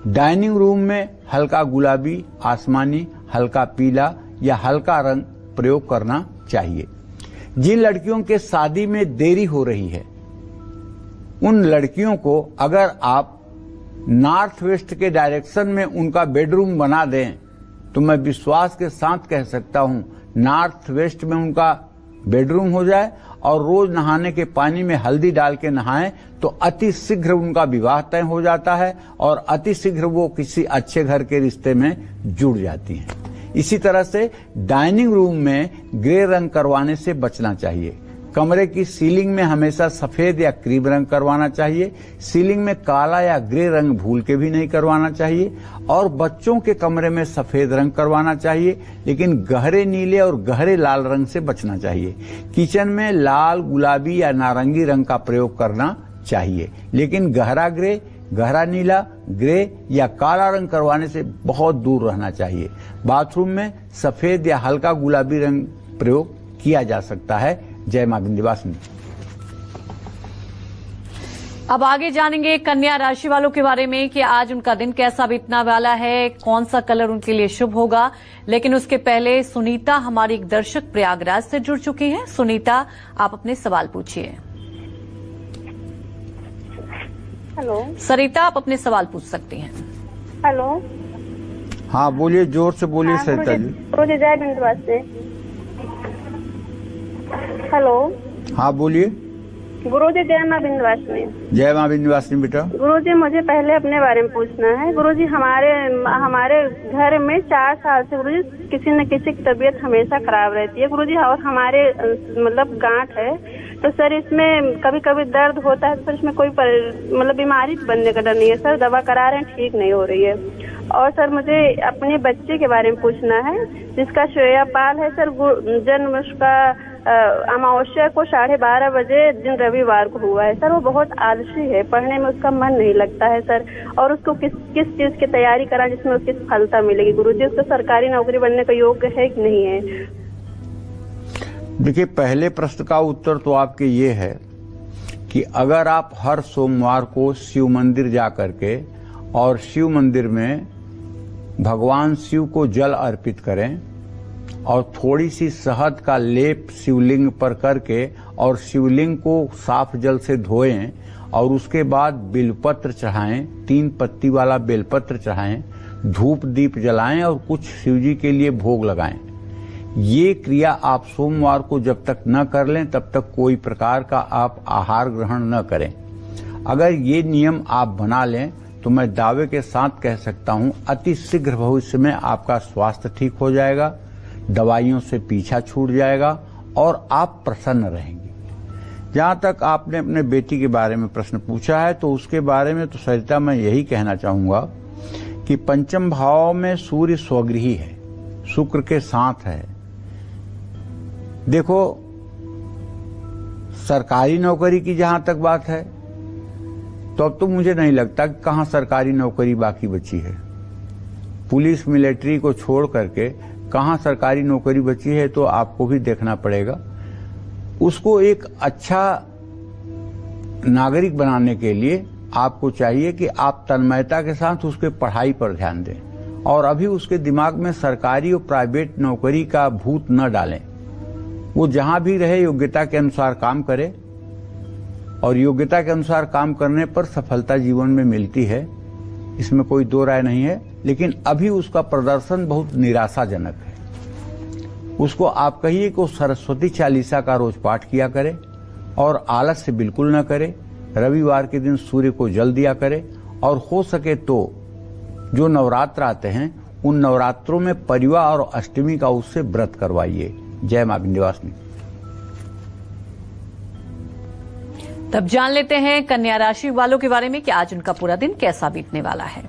डाइनिंग रूम में हल्का गुलाबी, आसमानी, हल्का पीला या हल्का रंग प्रयोग करना चाहिए। जिन लड़कियों के शादी में देरी हो रही है, उन लड़कियों को अगर आप नॉर्थ वेस्ट के डायरेक्शन में उनका बेडरूम बना दें तो मैं विश्वास के साथ कह सकता हूं नॉर्थ वेस्ट में उनका बेडरूम हो जाए और रोज नहाने के पानी में हल्दी डाल के नहाएं तो अति शीघ्र उनका विवाह तय हो जाता है और अति शीघ्र वो किसी अच्छे घर के रिश्ते में जुड़ जाती हैं। इसी तरह से डाइनिंग रूम में ग्रे रंग करवाने से बचना चाहिए। कमरे की सीलिंग में हमेशा सफेद या क्रीम रंग करवाना चाहिए। सीलिंग में काला या ग्रे रंग भूल के भी नहीं करवाना चाहिए और बच्चों के कमरे में सफेद रंग करवाना चाहिए, लेकिन गहरे नीले और गहरे लाल रंग से बचना चाहिए। किचन में लाल, गुलाबी या नारंगी रंग का प्रयोग करना चाहिए, लेकिन गहरा ग्रे, गहरा नीला, ग्रे या काला रंग करवाने से बहुत दूर रहना चाहिए। बाथरूम में सफेद या हल्का गुलाबी रंग प्रयोग किया जा सकता है। जय मां विंध्यवासिनी। अब आगे जानेंगे कन्या राशि वालों के बारे में कि आज उनका दिन कैसा बीतने वाला है, कौन सा कलर उनके लिए शुभ होगा। लेकिन उसके पहले सुनीता हमारी एक दर्शक प्रयागराज से जुड़ चुकी हैं। सुनीता, आप अपने सवाल पूछिए। हेलो सरिता, आप अपने सवाल पूछ सकती हैं। हेलो। हाँ बोलिए, जोर से बोलिए सरिता जी। गुरुजी जय विंध्यवासिनी। हेलो। हाँ बोलिए। गुरुजी जय मां विंध्यवासिनी। जय मां विंध्यवासिनी बेटा। गुरुजी मुझे पहले अपने बारे में पूछना है। गुरुजी हमारे घर में 4 साल से गुरुजी किसी न किसी की तबीयत हमेशा खराब रहती है गुरुजी, और हमारे मतलब गांठ है, तो सर इसमें कभी कभी दर्द होता है, सर इसमें कोई मतलब बीमारी बनने का डर नहीं है सर, दवा करा रहे हैं ठीक नहीं हो रही है। और सर मुझे अपने बच्चे के बारे में पूछना है जिसका श्रेया पाल है सर, जन्म उसका अमावस्या को 12:30 बजे दिन रविवार को हुआ है सर। वो बहुत आलसी है, पढ़ने में उसका मन नहीं लगता है सर, और उसको किस चीज की तैयारी करा जिसमें उसकी सफलता मिलेगी गुरुजी? उसको सरकारी नौकरी बनने का योग्य है कि नहीं है? देखिए, पहले प्रश्न का उत्तर तो आपके ये है कि अगर आप हर सोमवार को शिव मंदिर जा करके और शिव मंदिर में भगवान शिव को जल अर्पित करें और थोड़ी सी शहद का लेप शिवलिंग पर करके और शिवलिंग को साफ जल से धोएं और उसके बाद बेलपत्र चढ़ाएं, 3 पत्ती वाला बेलपत्र चढ़ाएं, धूप दीप जलाएं और कुछ शिवजी के लिए भोग लगाएं। ये क्रिया आप सोमवार को जब तक न कर लें तब तक कोई प्रकार का आप आहार ग्रहण न करें। अगर ये नियम आप बना लें तो मैं दावे के साथ कह सकता हूं अति शीघ्र भविष्य में आपका स्वास्थ्य ठीक हो जाएगा, दवाइयों से पीछा छूट जाएगा और आप प्रसन्न रहेंगे। जहां तक आपने अपने बेटी के बारे में प्रश्न पूछा है तो उसके बारे में तो सरिता मैं यही कहना चाहूंगा कि पंचम भाव में सूर्य स्वगृही है, शुक्र के साथ है। देखो, सरकारी नौकरी की जहां तक बात है तो अब तो मुझे नहीं लगता कि कहां सरकारी नौकरी बाकी बची है। पुलिस मिलिट्री को छोड़ करके कहां सरकारी नौकरी बची है तो आपको भी देखना पड़ेगा। उसको एक अच्छा नागरिक बनाने के लिए आपको चाहिए कि आप तन्मयता के साथ उसके पढ़ाई पर ध्यान दें और अभी उसके दिमाग में सरकारी और प्राइवेट नौकरी का भूत न डालें। वो जहां भी रहे योग्यता के अनुसार काम करे और योग्यता के अनुसार काम करने पर सफलता जीवन में मिलती है, इसमें कोई दो राय नहीं है। लेकिन अभी उसका प्रदर्शन बहुत निराशाजनक है। उसको आप कहिए कि वो सरस्वती चालीसा का रोज पाठ किया करे और आलस से बिल्कुल न करे। रविवार के दिन सूर्य को जल दिया करे और हो सके तो जो नवरात्र आते हैं उन नवरात्रों में परिवा और अष्टमी का उससे व्रत करवाइए। जय मां विंध्यवासिनी। तब जान लेते हैं कन्या राशि वालों के बारे में कि आज उनका पूरा दिन कैसा बीतने वाला है।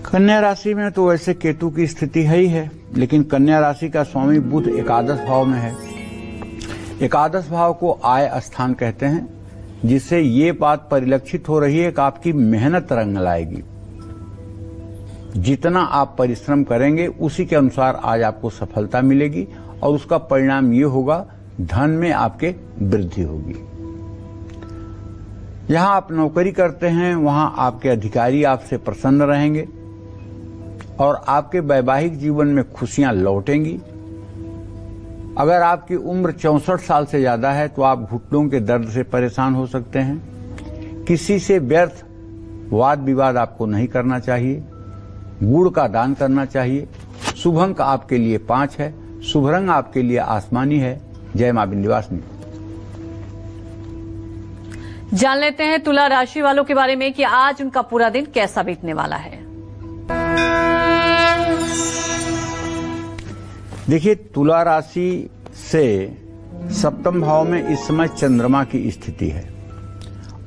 कन्या राशि में तो वैसे केतु की स्थिति है ही है, लेकिन कन्या राशि का स्वामी बुध एकादश भाव में है। एकादश भाव को आय स्थान कहते हैं, जिससे ये बात परिलक्षित हो रही है कि आपकी मेहनत रंग लाएगी। जितना आप परिश्रम करेंगे उसी के अनुसार आज आपको सफलता मिलेगी और उसका परिणाम ये होगा धन में आपके वृद्धि होगी। जहां आप नौकरी करते हैं वहां आपके अधिकारी आपसे प्रसन्न रहेंगे और आपके वैवाहिक जीवन में खुशियां लौटेंगी। अगर आपकी उम्र 64 साल से ज्यादा है तो आप घुटनों के दर्द से परेशान हो सकते हैं। किसी से व्यर्थ वाद विवाद आपको नहीं करना चाहिए। गुड़ का दान करना चाहिए। शुभ अंक आपके लिए 5 है। शुभ रंग आपके लिए आसमानी है। जय मां विंध्यवासिनी। जान लेते हैं तुला राशि वालों के बारे में कि आज उनका पूरा दिन कैसा बीतने वाला है। देखिए, तुला राशि से सप्तम भाव में इस समय चंद्रमा की स्थिति है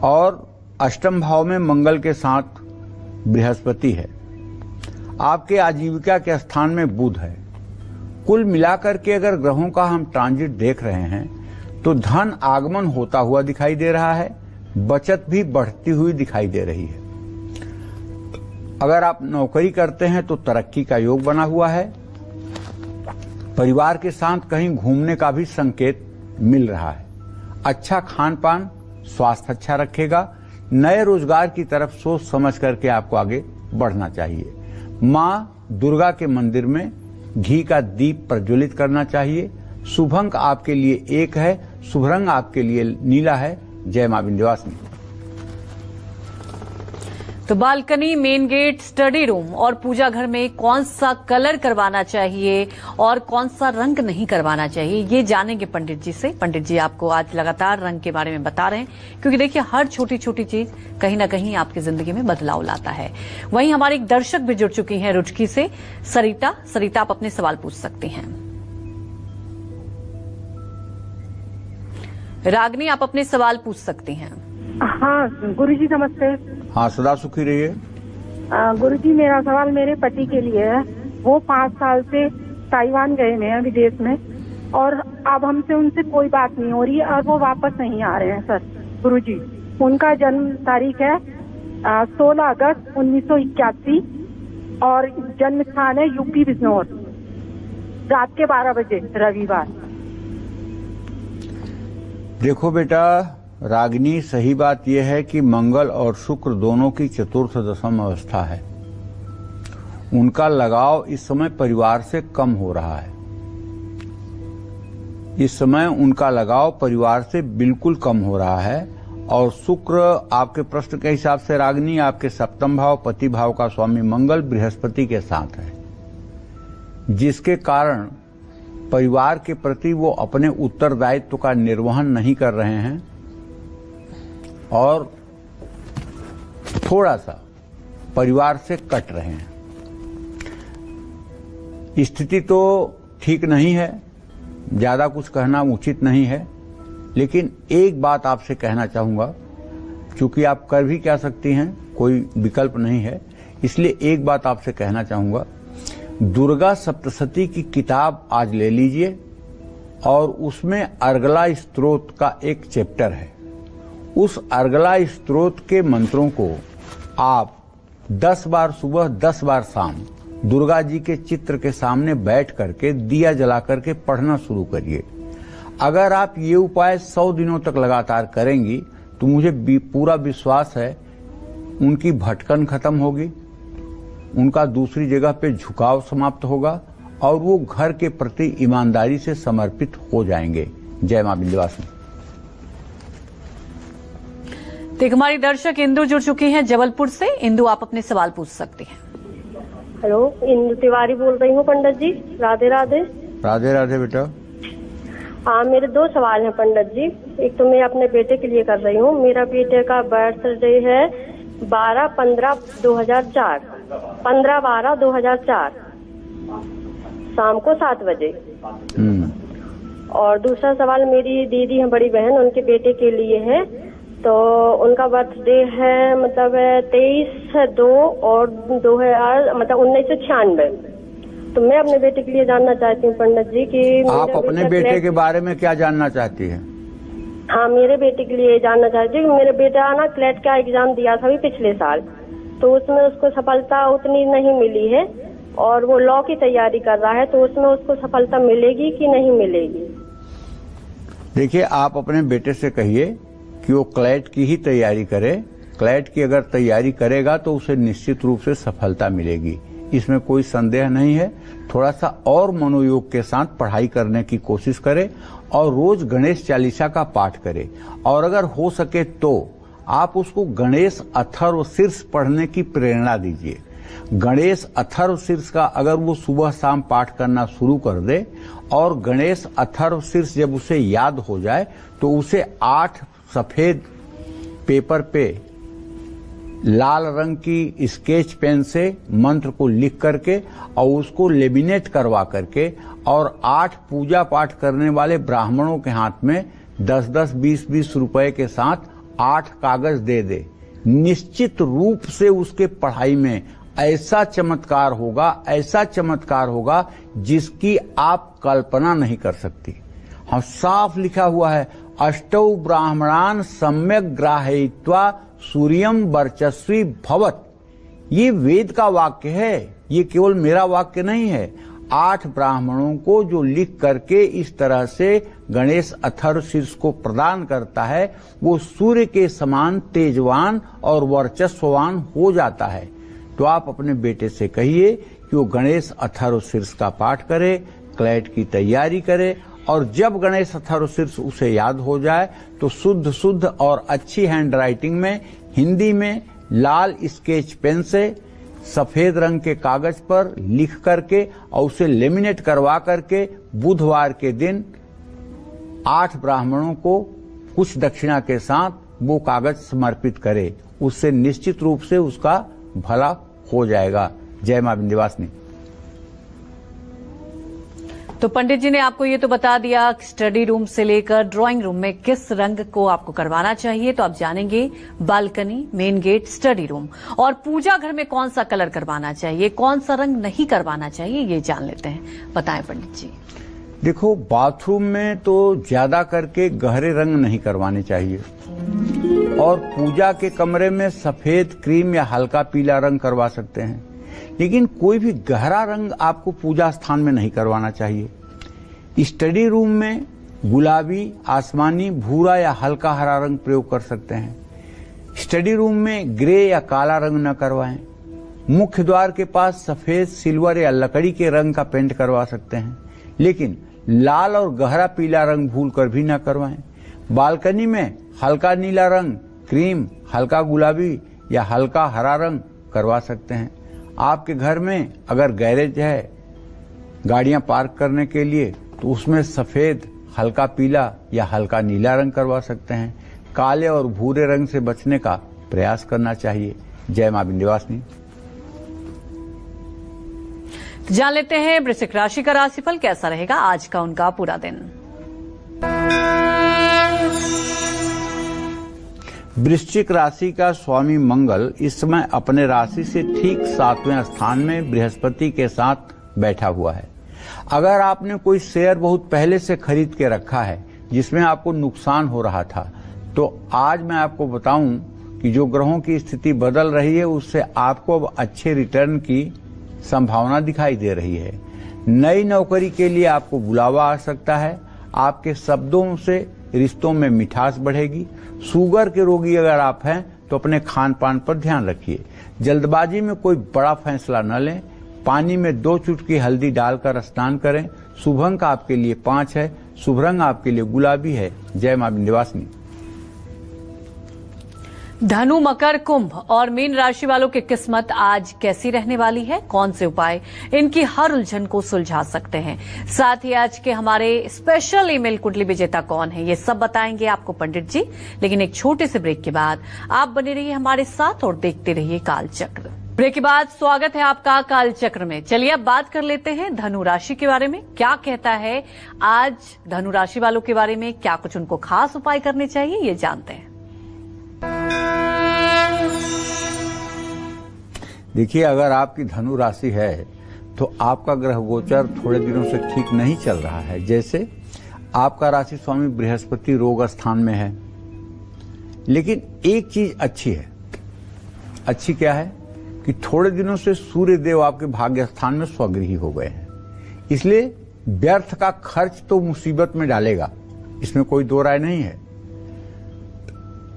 और अष्टम भाव में मंगल के साथ बृहस्पति है। आपके आजीविका के स्थान में बुध है। कुल मिलाकर के अगर ग्रहों का हम ट्रांजिट देख रहे हैं तो धन आगमन होता हुआ दिखाई दे रहा है, बचत भी बढ़ती हुई दिखाई दे रही है। अगर आप नौकरी करते हैं तो तरक्की का योग बना हुआ है। परिवार के साथ कहीं घूमने का भी संकेत मिल रहा है। अच्छा खान पान स्वास्थ्य अच्छा रखेगा। नए रोजगार की तरफ सोच समझ करके आपको आगे बढ़ना चाहिए। मां दुर्गा के मंदिर में घी का दीप प्रज्वलित करना चाहिए। शुभ अंक आपके लिए 1 है। शुभ रंग आपके लिए नीला है। जय मां विंध्यवासिनी। तो balcony, main gate, study room और पूजा घर में कौन सा कलर करवाना चाहिए और कौन सा रंग नहीं करवाना चाहिए, ये जानेंगे पंडित जी से। पंडित जी आपको आज लगातार रंग के बारे में बता रहे हैं, क्योंकि देखिए हर छोटी छोटी चीज कहीं ना कहीं आपकी जिंदगी में बदलाव लाता है। वहीं हमारे एक दर्शक भी जुड़ चुकी हैं रुचकी से, सरिता। सरिता, आप अपने सवाल पूछ सकती हैं। रागनी, आप अपने सवाल पूछ सकती हैं। हाँ गुरुजी नमस्ते। हाँ, सदा सुखी रहिए। गुरुजी, मेरा सवाल मेरे पति के लिए है। वो 5 साल से ताइवान गए हुए हैं विदेश में और अब हमसे उनसे कोई बात नहीं हो रही है और वो वापस नहीं आ रहे हैं सर। गुरुजी, उनका जन्म तारीख है 16 अगस्त 1981 और जन्म स्थान है यूपी बिजनौर, रात के 12 बजे रविवार। देखो बेटा रागिनी, सही बात यह है कि मंगल और शुक्र दोनों की चतुर्थ दशम अवस्था है। उनका लगाव इस समय परिवार से कम हो रहा है। इस समय उनका लगाव परिवार से बिल्कुल कम हो रहा है और शुक्र आपके प्रश्न के हिसाब से रागिनी आपके सप्तम भाव पति भाव का स्वामी मंगल बृहस्पति के साथ है, जिसके कारण परिवार के प्रति वो अपने उत्तरदायित्व का निर्वहन नहीं कर रहे हैं और थोड़ा सा परिवार से कट रहे हैं। स्थिति तो ठीक नहीं है, ज्यादा कुछ कहना उचित नहीं है, लेकिन एक बात आपसे कहना चाहूंगा, क्योंकि आप कर भी क्या सकती हैं, कोई विकल्प नहीं है, इसलिए एक बात आपसे कहना चाहूंगा। दुर्गा सप्तशती की किताब आज ले लीजिए और उसमें अर्गला स्तोत्र का एक चैप्टर है। उस अर्गला स्तोत्र के मंत्रों को आप 10 बार सुबह 10 बार शाम दुर्गा जी के चित्र के सामने बैठ करके दिया जला करके पढ़ना शुरू करिए। अगर आप ये उपाय 100 दिनों तक लगातार करेंगी तो मुझे पूरा विश्वास है उनकी भटकन खत्म होगी, उनका दूसरी जगह पे झुकाव समाप्त होगा और वो घर के प्रति ईमानदारी से समर्पित हो जाएंगे। जय मां विंध्यवासिनी। तो हमारी दर्शक इंदु जुड़ चुकी हैं जबलपुर से। इंदु, आप अपने सवाल पूछ सकती हैं। हेलो, इंदु तिवारी बोल रही हूँ पंडित जी। राधे राधे। राधे राधे बेटा। हाँ, मेरे 2 सवाल हैं पंडित जी। एक तो मैं अपने बेटे के लिए कर रही हूँ। मेरा बेटे का बर्थडे है 12/15/2004, 15/12/2004 शाम को 7 बजे। और दूसरा सवाल मेरी दीदी है, बड़ी बहन, उनके बेटे के लिए है। तो उनका बर्थडे है मतलब 23/2/2000 तो मैं अपने बेटे के लिए जानना चाहती हूँ पंडित जी कि आप अपने बेटे के बारे में क्या जानना चाहती हैं? हाँ, मेरे बेटे के लिए जानना चाहती हूँ। मेरे बेटा ना क्लेट का एग्जाम दिया था अभी पिछले साल, तो उसमें उसको सफलता उतनी नहीं मिली है और वो लॉ की तैयारी कर रहा है, तो उसमें उसको सफलता मिलेगी कि नहीं मिलेगी? देखिए, आप अपने बेटे से कहिए कि वो क्लैट की ही तैयारी करे। क्लैट की अगर तैयारी करेगा तो उसे निश्चित रूप से सफलता मिलेगी, इसमें कोई संदेह नहीं है। थोड़ा सा और मनोयोग के साथ पढ़ाई करने की कोशिश करे और रोज गणेश चालीसा का पाठ करे, और अगर हो सके तो आप उसको गणेश अथर्व शीर्ष पढ़ने की प्रेरणा दीजिए। गणेश अथर्व शीर्ष का अगर वो सुबह शाम पाठ करना शुरू कर दे और गणेश अथर्व शीर्ष जब उसे याद हो जाए तो उसे 8 सफेद पेपर पे लाल रंग की स्केच पेन से मंत्र को लिख करके और उसको लेमिनेट करवा करके और 8 पूजा पाठ करने वाले ब्राह्मणों के हाथ में 10-10, 20-20 रुपए के साथ 8 कागज दे दे। निश्चित रूप से उसके पढ़ाई में ऐसा चमत्कार होगा जिसकी आप कल्पना नहीं कर सकती। हम साफ लिखा हुआ है, अष्टौ ब्राह्मणान सम्यक ग्राहयित्वा सूर्यम वर्चस्वी भवत। ये वेद का वाक्य है, ये केवल मेरा वाक्य नहीं है। 8 ब्राह्मणों को जो लिख करके इस तरह से गणेश अथर्व शीर्ष को प्रदान करता है, वो सूर्य के समान तेजवान और वर्चस्ववान हो जाता है। तो आप अपने बेटे से कहिए कि वो गणेश अथर्व शीर्ष का पाठ करे, क्लैट की तैयारी करे, और जब गणेश अथर्व शीर्ष उसे याद हो जाए तो शुद्ध और अच्छी हैंड राइटिंग में हिंदी में लाल स्केच पेन से सफेद रंग के कागज पर लिख करके और उसे लेमिनेट करवा करके बुधवार के दिन 8 ब्राह्मणों को कुछ दक्षिणा के साथ वो कागज समर्पित करे। उससे निश्चित रूप से उसका भला हो जाएगा। जय मां विंध्यवासिनी। तो पंडित जी ने आपको ये तो बता दिया स्टडी रूम से लेकर ड्राइंग रूम में किस रंग को आपको करवाना चाहिए, तो आप जानेंगे balcony, main gate, study room और पूजा घर में कौन सा कलर करवाना चाहिए, कौन सा रंग नहीं करवाना चाहिए, ये जान लेते हैं। बताएं पंडित जी। देखो, बाथरूम में तो ज्यादा करके गहरे रंग नहीं करवाने चाहिए और पूजा के कमरे में सफेद, क्रीम या हल्का पीला रंग करवा सकते हैं, लेकिन कोई भी गहरा रंग आपको पूजा स्थान में नहीं करवाना चाहिए। स्टडी रूम में गुलाबी, आसमानी, भूरा या हल्का हरा रंग प्रयोग कर सकते हैं। स्टडी रूम में ग्रे या काला रंग न करवाएं। मुख्य द्वार के पास सफेद, सिल्वर या लकड़ी के रंग का पेंट करवा सकते हैं, लेकिन लाल और गहरा पीला रंग भूलकर भी न करवाएं। बालकनी में हल्का नीला रंग, क्रीम, हल्का गुलाबी या हल्का हरा रंग करवा सकते हैं। आपके घर में अगर गैरेज है गाड़ियां पार्क करने के लिए तो उसमें सफेद, हल्का पीला या हल्का नीला रंग करवा सकते हैं। काले और भूरे रंग से बचने का प्रयास करना चाहिए। जय मां विंध्यवासिनी। जान लेते हैं वृश्चिक राशि का राशिफल कैसा रहेगा आज का उनका पूरा दिन। वृश्चिक राशि का स्वामी मंगल इस समय अपने राशि से ठीक 7वें स्थान में बृहस्पति के साथ बैठा हुआ है। अगर आपने कोई शेयर बहुत पहले से खरीद के रखा है जिसमें आपको नुकसान हो रहा था, तो आज मैं आपको बताऊं कि जो ग्रहों की स्थिति बदल रही है उससे आपको अब अच्छे रिटर्न की संभावना दिखाई दे रही है। नई नौकरी के लिए आपको बुलावा आ सकता है। आपके शब्दों से रिश्तों में मिठास बढ़ेगी। शुगर के रोगी अगर आप हैं तो अपने खान पान पर ध्यान रखिए। जल्दबाजी में कोई बड़ा फैसला न लें। पानी में 2 चुटकी हल्दी डालकर स्नान करें। शुभ अंक आपके लिए 5 है। शुभ रंग आपके लिए गुलाबी है। जय मां विंध्यवासिनी। धनु, मकर, कुंभ और मीन राशि वालों की किस्मत आज कैसी रहने वाली है, कौन से उपाय इनकी हर उलझन को सुलझा सकते हैं, साथ ही आज के हमारे स्पेशल ईमेल कुंडली विजेता कौन है, ये सब बताएंगे आपको पंडित जी। लेकिन एक छोटे से ब्रेक के बाद आप बने रहिए हमारे साथ और देखते रहिए कालचक्र। ब्रेक के बाद स्वागत है आपका कालचक्र में। चलिए अब बात कर लेते हैं धनु राशि के बारे में। क्या कहता है आज धनु राशि वालों के बारे में, क्या कुछ उनको खास उपाय करने चाहिए, ये जानते हैं। देखिए, अगर आपकी धनु राशि है तो आपका ग्रह गोचर थोड़े दिनों से ठीक नहीं चल रहा है। जैसे आपका राशि स्वामी बृहस्पति रोग स्थान में है, लेकिन एक चीज अच्छी है। अच्छी क्या है कि थोड़े दिनों से सूर्य देव आपके भाग्य स्थान में स्वगृही हो गए हैं, इसलिए व्यर्थ का खर्च तो मुसीबत में डालेगा, इसमें कोई दो राय नहीं है।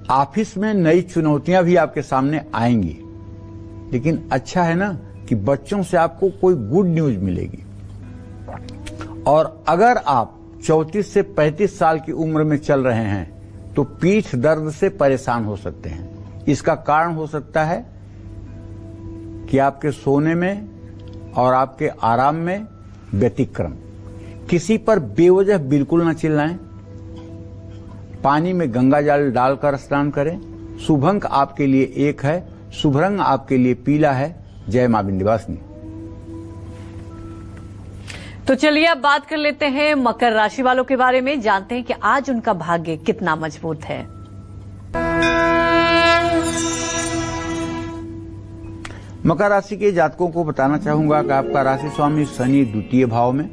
ऑफिस में नई चुनौतियां भी आपके सामने आएंगी, लेकिन अच्छा है ना कि बच्चों से आपको कोई गुड न्यूज मिलेगी। और अगर आप 34 से 35 साल की उम्र में चल रहे हैं तो पीठ दर्द से परेशान हो सकते हैं। इसका कारण हो सकता है कि आपके सोने में और आपके आराम में व्यतिक्रम। किसी पर बेवजह बिल्कुल न चिल्लाएं। पानी में गंगा जल डालकर स्नान करें। शुभ अंक आपके लिए 1 है। शुभ रंग आपके लिए पीला है। जय मां विंध्यवासिनी। तो चलिए अब बात कर लेते हैं मकर राशि वालों के बारे में, जानते हैं कि आज उनका भाग्य कितना मजबूत है। मकर राशि के जातकों को बताना चाहूंगा कि आपका राशि स्वामी शनि द्वितीय भाव में,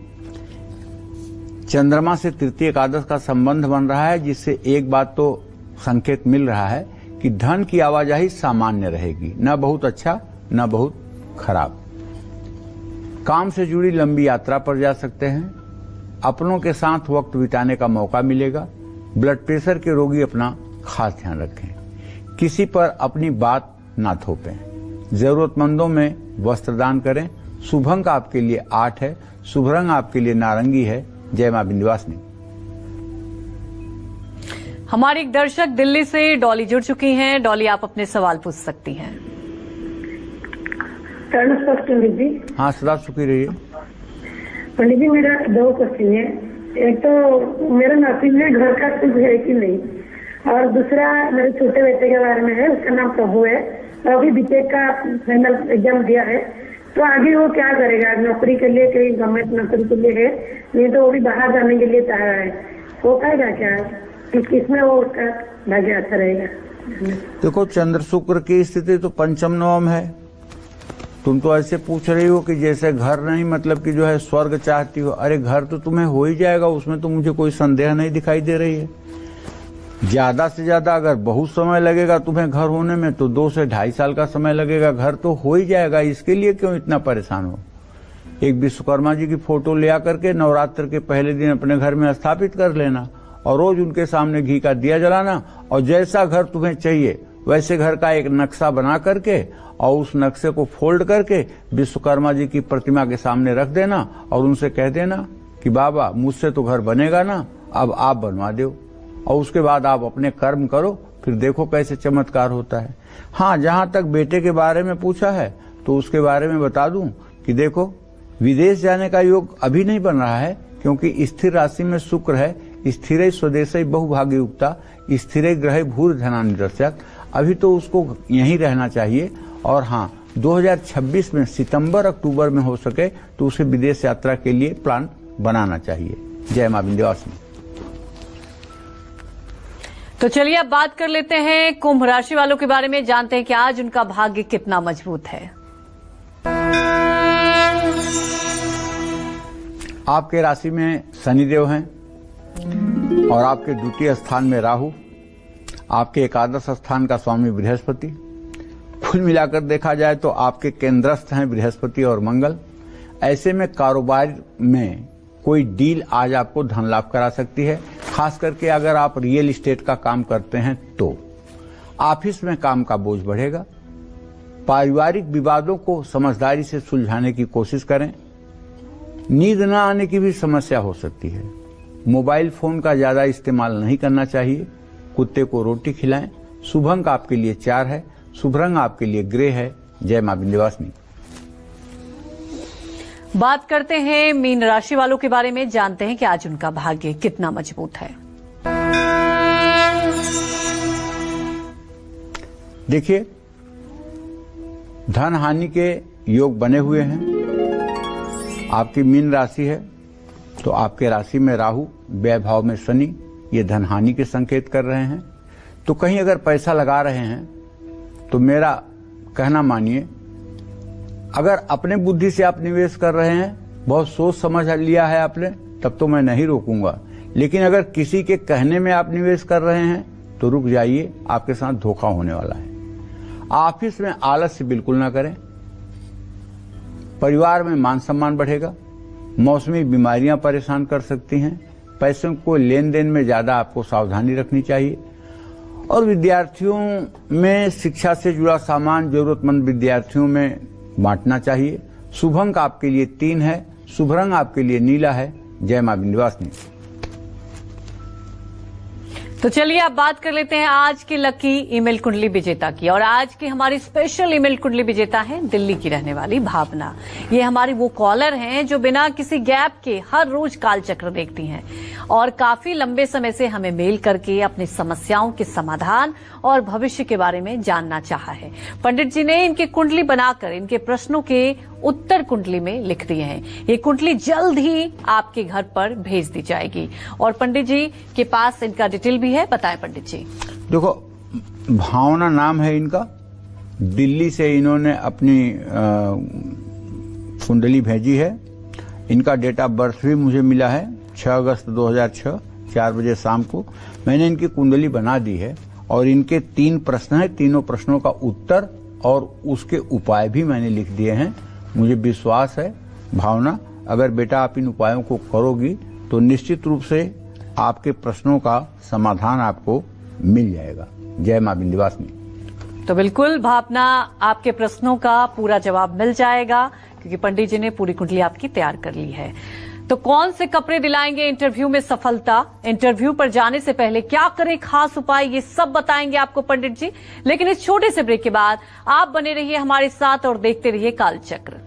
चंद्रमा से तृतीय एकादश का संबंध बन रहा है, जिससे एक बात तो संकेत मिल रहा है कि धन की आवाजाही सामान्य रहेगी, न बहुत अच्छा न बहुत खराब। काम से जुड़ी लंबी यात्रा पर जा सकते हैं। अपनों के साथ वक्त बिताने का मौका मिलेगा। ब्लड प्रेशर के रोगी अपना खास ध्यान रखें। किसी पर अपनी बात ना थोपें। जरूरतमंदों में वस्त्र दान करें। शुभ अंक आपके लिए 8 है। शुभ रंग आपके लिए नारंगी है। जय मां विंध्यवासिनी। हमारी एक दर्शक दिल्ली से डॉली जुड़ चुकी हैं। डॉली, आप अपने सवाल पूछ सकती हैं। पंडित जी। हाँ, सदा सुखी रहिए। पंडित जी, मेरा 2 क्वेश्चन है। एक तो मेरे नसीब में घर का कुछ है कि नहीं, और दूसरा मेरे छोटे बेटे के बारे में है। उसका नाम प्रभु है। अभी बीटेक का फाइनल एग्जाम दिया है, तो आगे वो क्या करेगा? नौकरी के लिए, कहीं गवर्नमेंट नौकरी के लिए है, नहीं तो वो भी बाहर जाने के लिए चाह रहा है। वो कहेगा क्या? किसमें वो उसका भाग्य अच्छा रहेगा? देखो, चंद्र शुक्र की स्थिति तो पंचम नवम है। तुम तो ऐसे पूछ रही हो कि जैसे घर नहीं, मतलब कि जो है स्वर्ग चाहती हो। अरे घर तो तुम्हें हो ही जाएगा, उसमें तो मुझे कोई संदेह नहीं दिखाई दे रही है। ज्यादा से ज्यादा अगर बहुत समय लगेगा तुम्हें घर होने में, तो 2 से 2.5 साल का समय लगेगा। घर तो हो ही जाएगा, इसके लिए क्यों इतना परेशान हो? एक विश्वकर्मा जी की फोटो ले आकर के नवरात्र के पहले दिन अपने घर में स्थापित कर लेना, और रोज उनके सामने घी का दिया जलाना, और जैसा घर तुम्हें चाहिए वैसे घर का एक नक्शा बना करके और उस नक्शे को फोल्ड करके विश्वकर्मा जी की प्रतिमा के सामने रख देना, और उनसे कह देना कि बाबा, मुझसे तो घर बनेगा ना, अब आप बनवा दो। और उसके बाद आप अपने कर्म करो, फिर देखो कैसे चमत्कार होता है। हाँ, जहां तक बेटे के बारे में पूछा है, तो उसके बारे में बता दूं कि देखो, विदेश जाने का योग अभी नहीं बन रहा है, क्योंकि स्थिर राशि में शुक्र है। स्थिर स्वदेशी बहुभाग्युक्ता स्थिर ग्रह भूर धनानिदर्शक। अभी तो उसको यहीं रहना चाहिए। और हाँ, 2026 में सितंबर अक्टूबर में हो सके तो उसे विदेश यात्रा के लिए प्लान बनाना चाहिए। जय मां विंध्यवासिनी। तो चलिए अब बात कर लेते हैं कुंभ राशि वालों के बारे में, जानते हैं कि आज उनका भाग्य कितना मजबूत है। आपके राशि में शनिदेव हैं और आपके द्वितीय स्थान में राहु, आपके एकादश स्थान का स्वामी बृहस्पति। कुल मिलाकर देखा जाए तो आपके केंद्रस्थ हैं बृहस्पति और मंगल। ऐसे में कारोबार में कोई डील आज आपको धन लाभ करा सकती है, खास करके अगर आप रियल एस्टेट का काम करते हैं तो। ऑफिस में काम का बोझ बढ़ेगा। पारिवारिक विवादों को समझदारी से सुलझाने की कोशिश करें। नींद न आने की भी समस्या हो सकती है। मोबाइल फोन का ज्यादा इस्तेमाल नहीं करना चाहिए। कुत्ते को रोटी खिलाएं। शुभ अंक आपके लिए 4 है। शुभ रंग आपके लिए ग्रे है। जय मां विंध्यवासिनी। बात करते हैं मीन राशि वालों के बारे में, जानते हैं कि आज उनका भाग्य कितना मजबूत है। देखिए, धन हानि के योग बने हुए हैं। आपकी मीन राशि है तो आपके राशि में राहु, व्यय भाव में शनि, ये धन हानि के संकेत कर रहे हैं। तो कहीं अगर पैसा लगा रहे हैं तो मेरा कहना मानिए, अगर अपने बुद्धि से आप निवेश कर रहे हैं, बहुत सोच समझ लिया है आपने, तब तो मैं नहीं रोकूंगा। लेकिन अगर किसी के कहने में आप निवेश कर रहे हैं तो रुक जाइए, आपके साथ धोखा होने वाला है। ऑफिस में आलस्य बिल्कुल ना करें। परिवार में मान सम्मान बढ़ेगा। मौसमी बीमारियां परेशान कर सकती हैं। पैसों को लेन देन में ज्यादा आपको सावधानी रखनी चाहिए। और विद्यार्थियों में शिक्षा से जुड़ा सामान जरूरतमंद विद्यार्थियों में बांटना चाहिए। शुभ अंक आपके लिए 3 है, शुभ रंग आपके लिए नीला है। जय मां विंध्यवासिनी। तो चलिए अब बात कर लेते हैं आज की लकी ईमेल कुंडली विजेता की। और आज की हमारी स्पेशल ईमेल कुंडली विजेता है दिल्ली की रहने वाली भावना। ये हमारी वो कॉलर हैं जो बिना किसी गैप के हर रोज कालचक्र देखती हैं और काफी लंबे समय से हमें मेल करके अपनी समस्याओं के समाधान और भविष्य के बारे में जानना चाहा है। पंडित जी ने इनकी कुंडली बनाकर इनके प्रश्नों के उत्तर कुंडली में लिख दिए हैं। ये कुंडली जल्द ही आपके घर पर भेज दी जाएगी और पंडित जी के पास इनका डिटेल भी है। बताएं पंडित जी। देखो, भावना नाम है इनका। दिल्ली से इन्होंने अपनी कुंडली भेजी है। इनका डेट ऑफ बर्थ भी मुझे मिला है 6 अगस्त 2006 4 बजे शाम को। मैंने इनकी कुंडली बना दी है और इनके 3 प्रश्न हैं। तीनों प्रश्नों का उत्तर और उसके उपाय भी मैंने लिख दिए हैं। मुझे विश्वास है भावना, अगर बेटा आप इन उपायों को करोगी तो निश्चित रूप से आपके प्रश्नों का समाधान आपको मिल जाएगा। जय मां विंध्यवासिनी। तो बिल्कुल भावना, आपके प्रश्नों का पूरा जवाब मिल जाएगा क्योंकि पंडित जी ने पूरी कुंडली आपकी तैयार कर ली है। तो कौन से कपड़े दिलाएंगे इंटरव्यू में सफलता, इंटरव्यू पर जाने से पहले क्या करें, खास उपाय, ये सब बताएंगे आपको पंडित जी। लेकिन इस छोटे से ब्रेक के बाद आप बने रहिए हमारे साथ और देखते रहिए कालचक्र।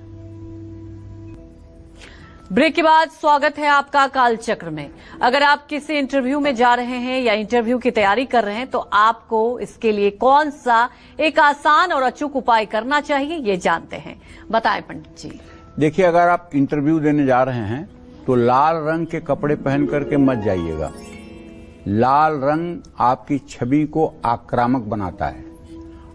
ब्रेक के बाद स्वागत है आपका कालचक्र में। अगर आप किसी इंटरव्यू में जा रहे हैं या इंटरव्यू की तैयारी कर रहे हैं तो आपको इसके लिए कौन सा एक आसान और अचूक उपाय करना चाहिए, ये जानते हैं। बताएं पंडित जी। देखिए, अगर आप इंटरव्यू देने जा रहे हैं तो लाल रंग के कपड़े पहन करके मत जाइएगा। लाल रंग आपकी छवि को आक्रामक बनाता है।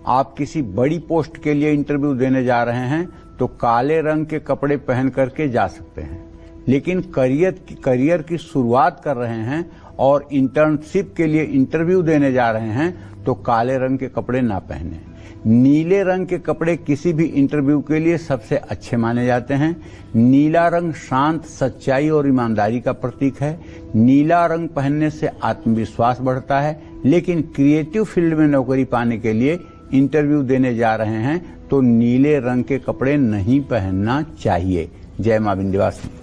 आप किसी बड़ी पोस्ट के लिए इंटरव्यू देने जा रहे हैं तो काले रंग के कपड़े पहन करके जा सकते हैं। लेकिन करियर की शुरुआत कर रहे हैं और इंटर्नशिप के लिए इंटरव्यू देने जा रहे हैं तो काले रंग के कपड़े ना पहने। नीले रंग के कपड़े किसी भी इंटरव्यू के लिए सबसे अच्छे माने जाते हैं। नीला रंग शांत, सच्चाई और ईमानदारी का प्रतीक है। नीला रंग पहनने से आत्मविश्वास बढ़ता है। लेकिन क्रिएटिव फील्ड में नौकरी पाने के लिए इंटरव्यू देने जा रहे हैं तो नीले रंग के कपड़े नहीं पहनना चाहिए। जय मां विंध्यवासिनी।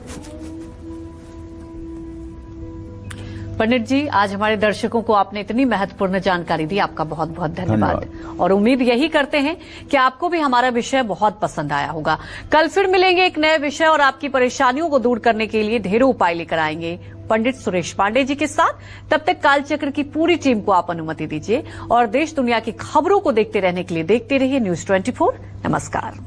पंडित जी, आज हमारे दर्शकों को आपने इतनी महत्वपूर्ण जानकारी दी, आपका बहुत बहुत धन्यवाद। और उम्मीद यही करते हैं कि आपको भी हमारा विषय बहुत पसंद आया होगा। कल फिर मिलेंगे एक नए विषय और आपकी परेशानियों को दूर करने के लिए ढेरों उपाय लेकर आएंगे पंडित सुरेश पांडे जी के साथ। तब तक कालचक्र की पूरी टीम को आप अनुमति दीजिए और देश दुनिया की खबरों को देखते रहने के लिए देखते रहिए News 24। नमस्कार।